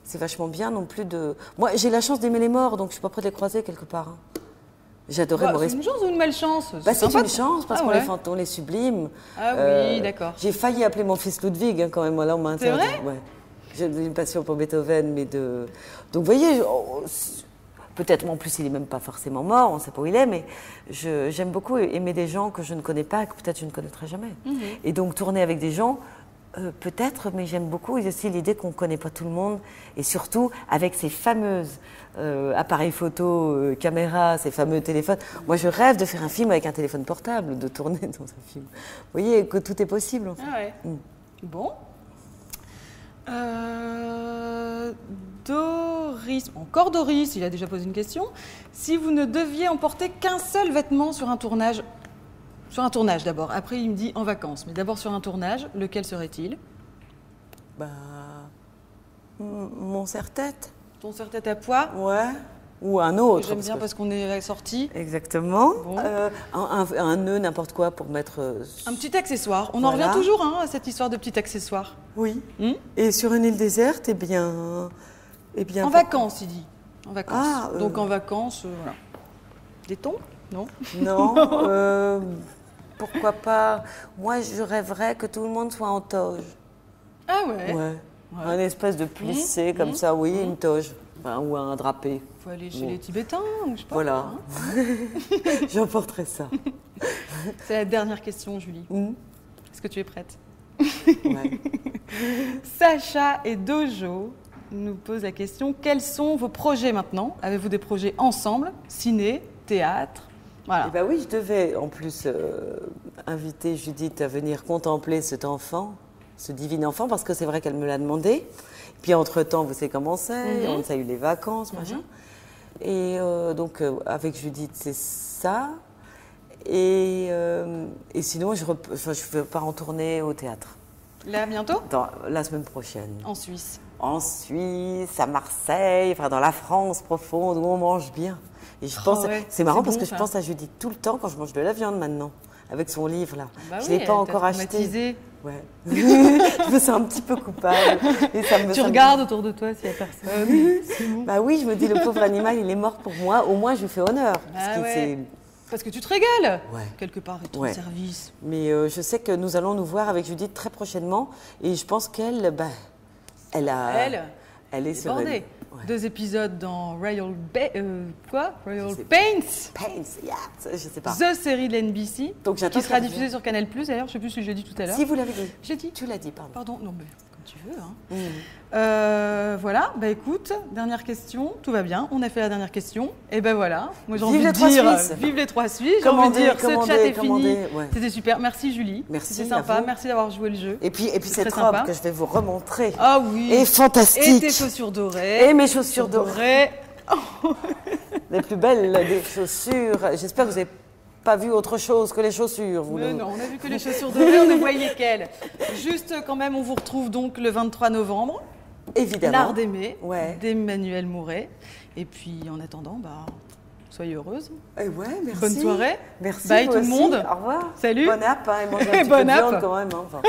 c'est vachement bien non plus de. Moi, j'ai la chance d'aimer les morts, donc je suis pas prête de les croiser quelque part. Hein. J'adorais Maurice. C'est une chance ou une malchance? C'est sympa, une chance parce qu'on on les sublime. Ah oui, d'accord. J'ai failli appeler mon fils Ludwig quand même. Là, on m'a interdit. C'est vrai? Ouais. J'ai une passion pour Beethoven, mais de. Donc, vous voyez, peut-être en plus, il n'est même pas forcément mort, on ne sait pas où il est, mais j'aime beaucoup aimer des gens que je ne connais pas, que peut-être je ne connaîtrai jamais. Et donc, tourner avec des gens, peut-être, mais j'aime beaucoup aussi l'idée qu'on ne connaît pas tout le monde, et surtout avec ces fameuses appareils photo, caméras, ces fameux téléphones. Moi, je rêve de faire un film avec un téléphone portable, de tourner dans un film. Vous voyez que tout est possible, en fait. Ah ouais. Bon. Doris, encore Doris, il a déjà posé une question. Si vous ne deviez emporter qu'un seul vêtement sur un tournage d'abord, après il me dit en vacances, mais d'abord sur un tournage, lequel serait-il? Bah, mon serre-tête. Ton serre-tête à pois? Ouais. Ou un autre. J'aime bien parce qu'on est sortis. Exactement. Bon. Un nœud, n'importe quoi pour mettre. Un petit accessoire. On en revient toujours à cette histoire de petit accessoire. Oui. Et sur une île déserte, En vacances, il dit. En vacances. Ah, donc en vacances, voilà. Des thons? Non. Non. Pourquoi pas? Moi, je rêverais que tout le monde soit en toge. Ah ouais. Ouais. Un espèce de plissé comme ça, oui, une toge. Enfin, ou un drapé. Il faut aller chez les Tibétains, ou je sais pas. Voilà. J'emporterai ça. C'est la dernière question, Julie. Est-ce que tu es prête? Ouais. Sacha et Dojo nous posent la question, quels sont vos projets maintenant? Avez-vous des projets ensemble? Ciné, théâtre? Voilà. Eh ben oui, je devais en plus inviter Judith à venir contempler cet enfant, ce divin enfant, parce que c'est vrai qu'elle me l'a demandé. Puis entre-temps, vous savez comment c'est, on a eu les vacances, machin. Et donc, avec Judith, c'est ça. Et sinon, je vais pas en tournée au théâtre. Là, bientôt? La semaine prochaine. En Suisse. En Suisse, à Marseille, enfin dans la France profonde, où on mange bien. Et je pense, c'est marrant parce que je pense à Judith tout le temps quand je mange de la viande maintenant, avec son livre là. Bah je oui, l'ai pas encore acheté. Ouais. Je me sens un petit peu coupable. Et tu regardes autour de toi s'il y a personne. Bah oui, je me dis le pauvre animal, il est mort pour moi. Au moins, je lui fais honneur. Parce que tu te régales, ouais. Quelque part, et ton service. Mais je sais que nous allons nous voir avec Judith très prochainement. Et je pense qu'elle, elle est sur bordée. Ouais. 2 épisodes dans Royal Pains. Je sais pas. The série de l'NBC, qui sera diffusée sur Canal+, d'ailleurs. Je ne sais plus si je l'ai dit tout à l'heure. Si, vous l'avez dit. J'ai dit. Tu l'as dit, pardon. Pardon, non, mais comme tu veux. Hein. Voilà, bah écoute, dernière question, tout va bien, on a fait la dernière question, et ben voilà, moi j'ai envie de dire, vive les 3 Suisses, j'ai envie de dire, ce chat est fini, c'était super, merci Julie, c'était sympa, merci d'avoir joué le jeu. Et puis cette robe que je vais vous remontrer, ah oui, est fantastique. Et tes chaussures dorées. Et mes chaussures dorées. Les plus belles des chaussures, j'espère que vous n'avez pas vu autre chose que les chaussures. Non, on a vu que les chaussures dorées, on ne voyait qu'elles. Juste quand même, on vous retrouve donc le 23 novembre. Évidemment. L'art d'aimer, d'Emmanuel Mouret. Et puis en attendant, soyez heureuse. Et merci. Bonne soirée. Merci. Bye tout le monde. Au revoir. Salut. Bonne app, et mangez un petit peu de viande quand même. Enfin,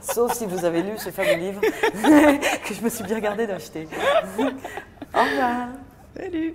sauf si vous avez lu ce fameux livre que je me suis bien gardée d'acheter. Au revoir. Salut.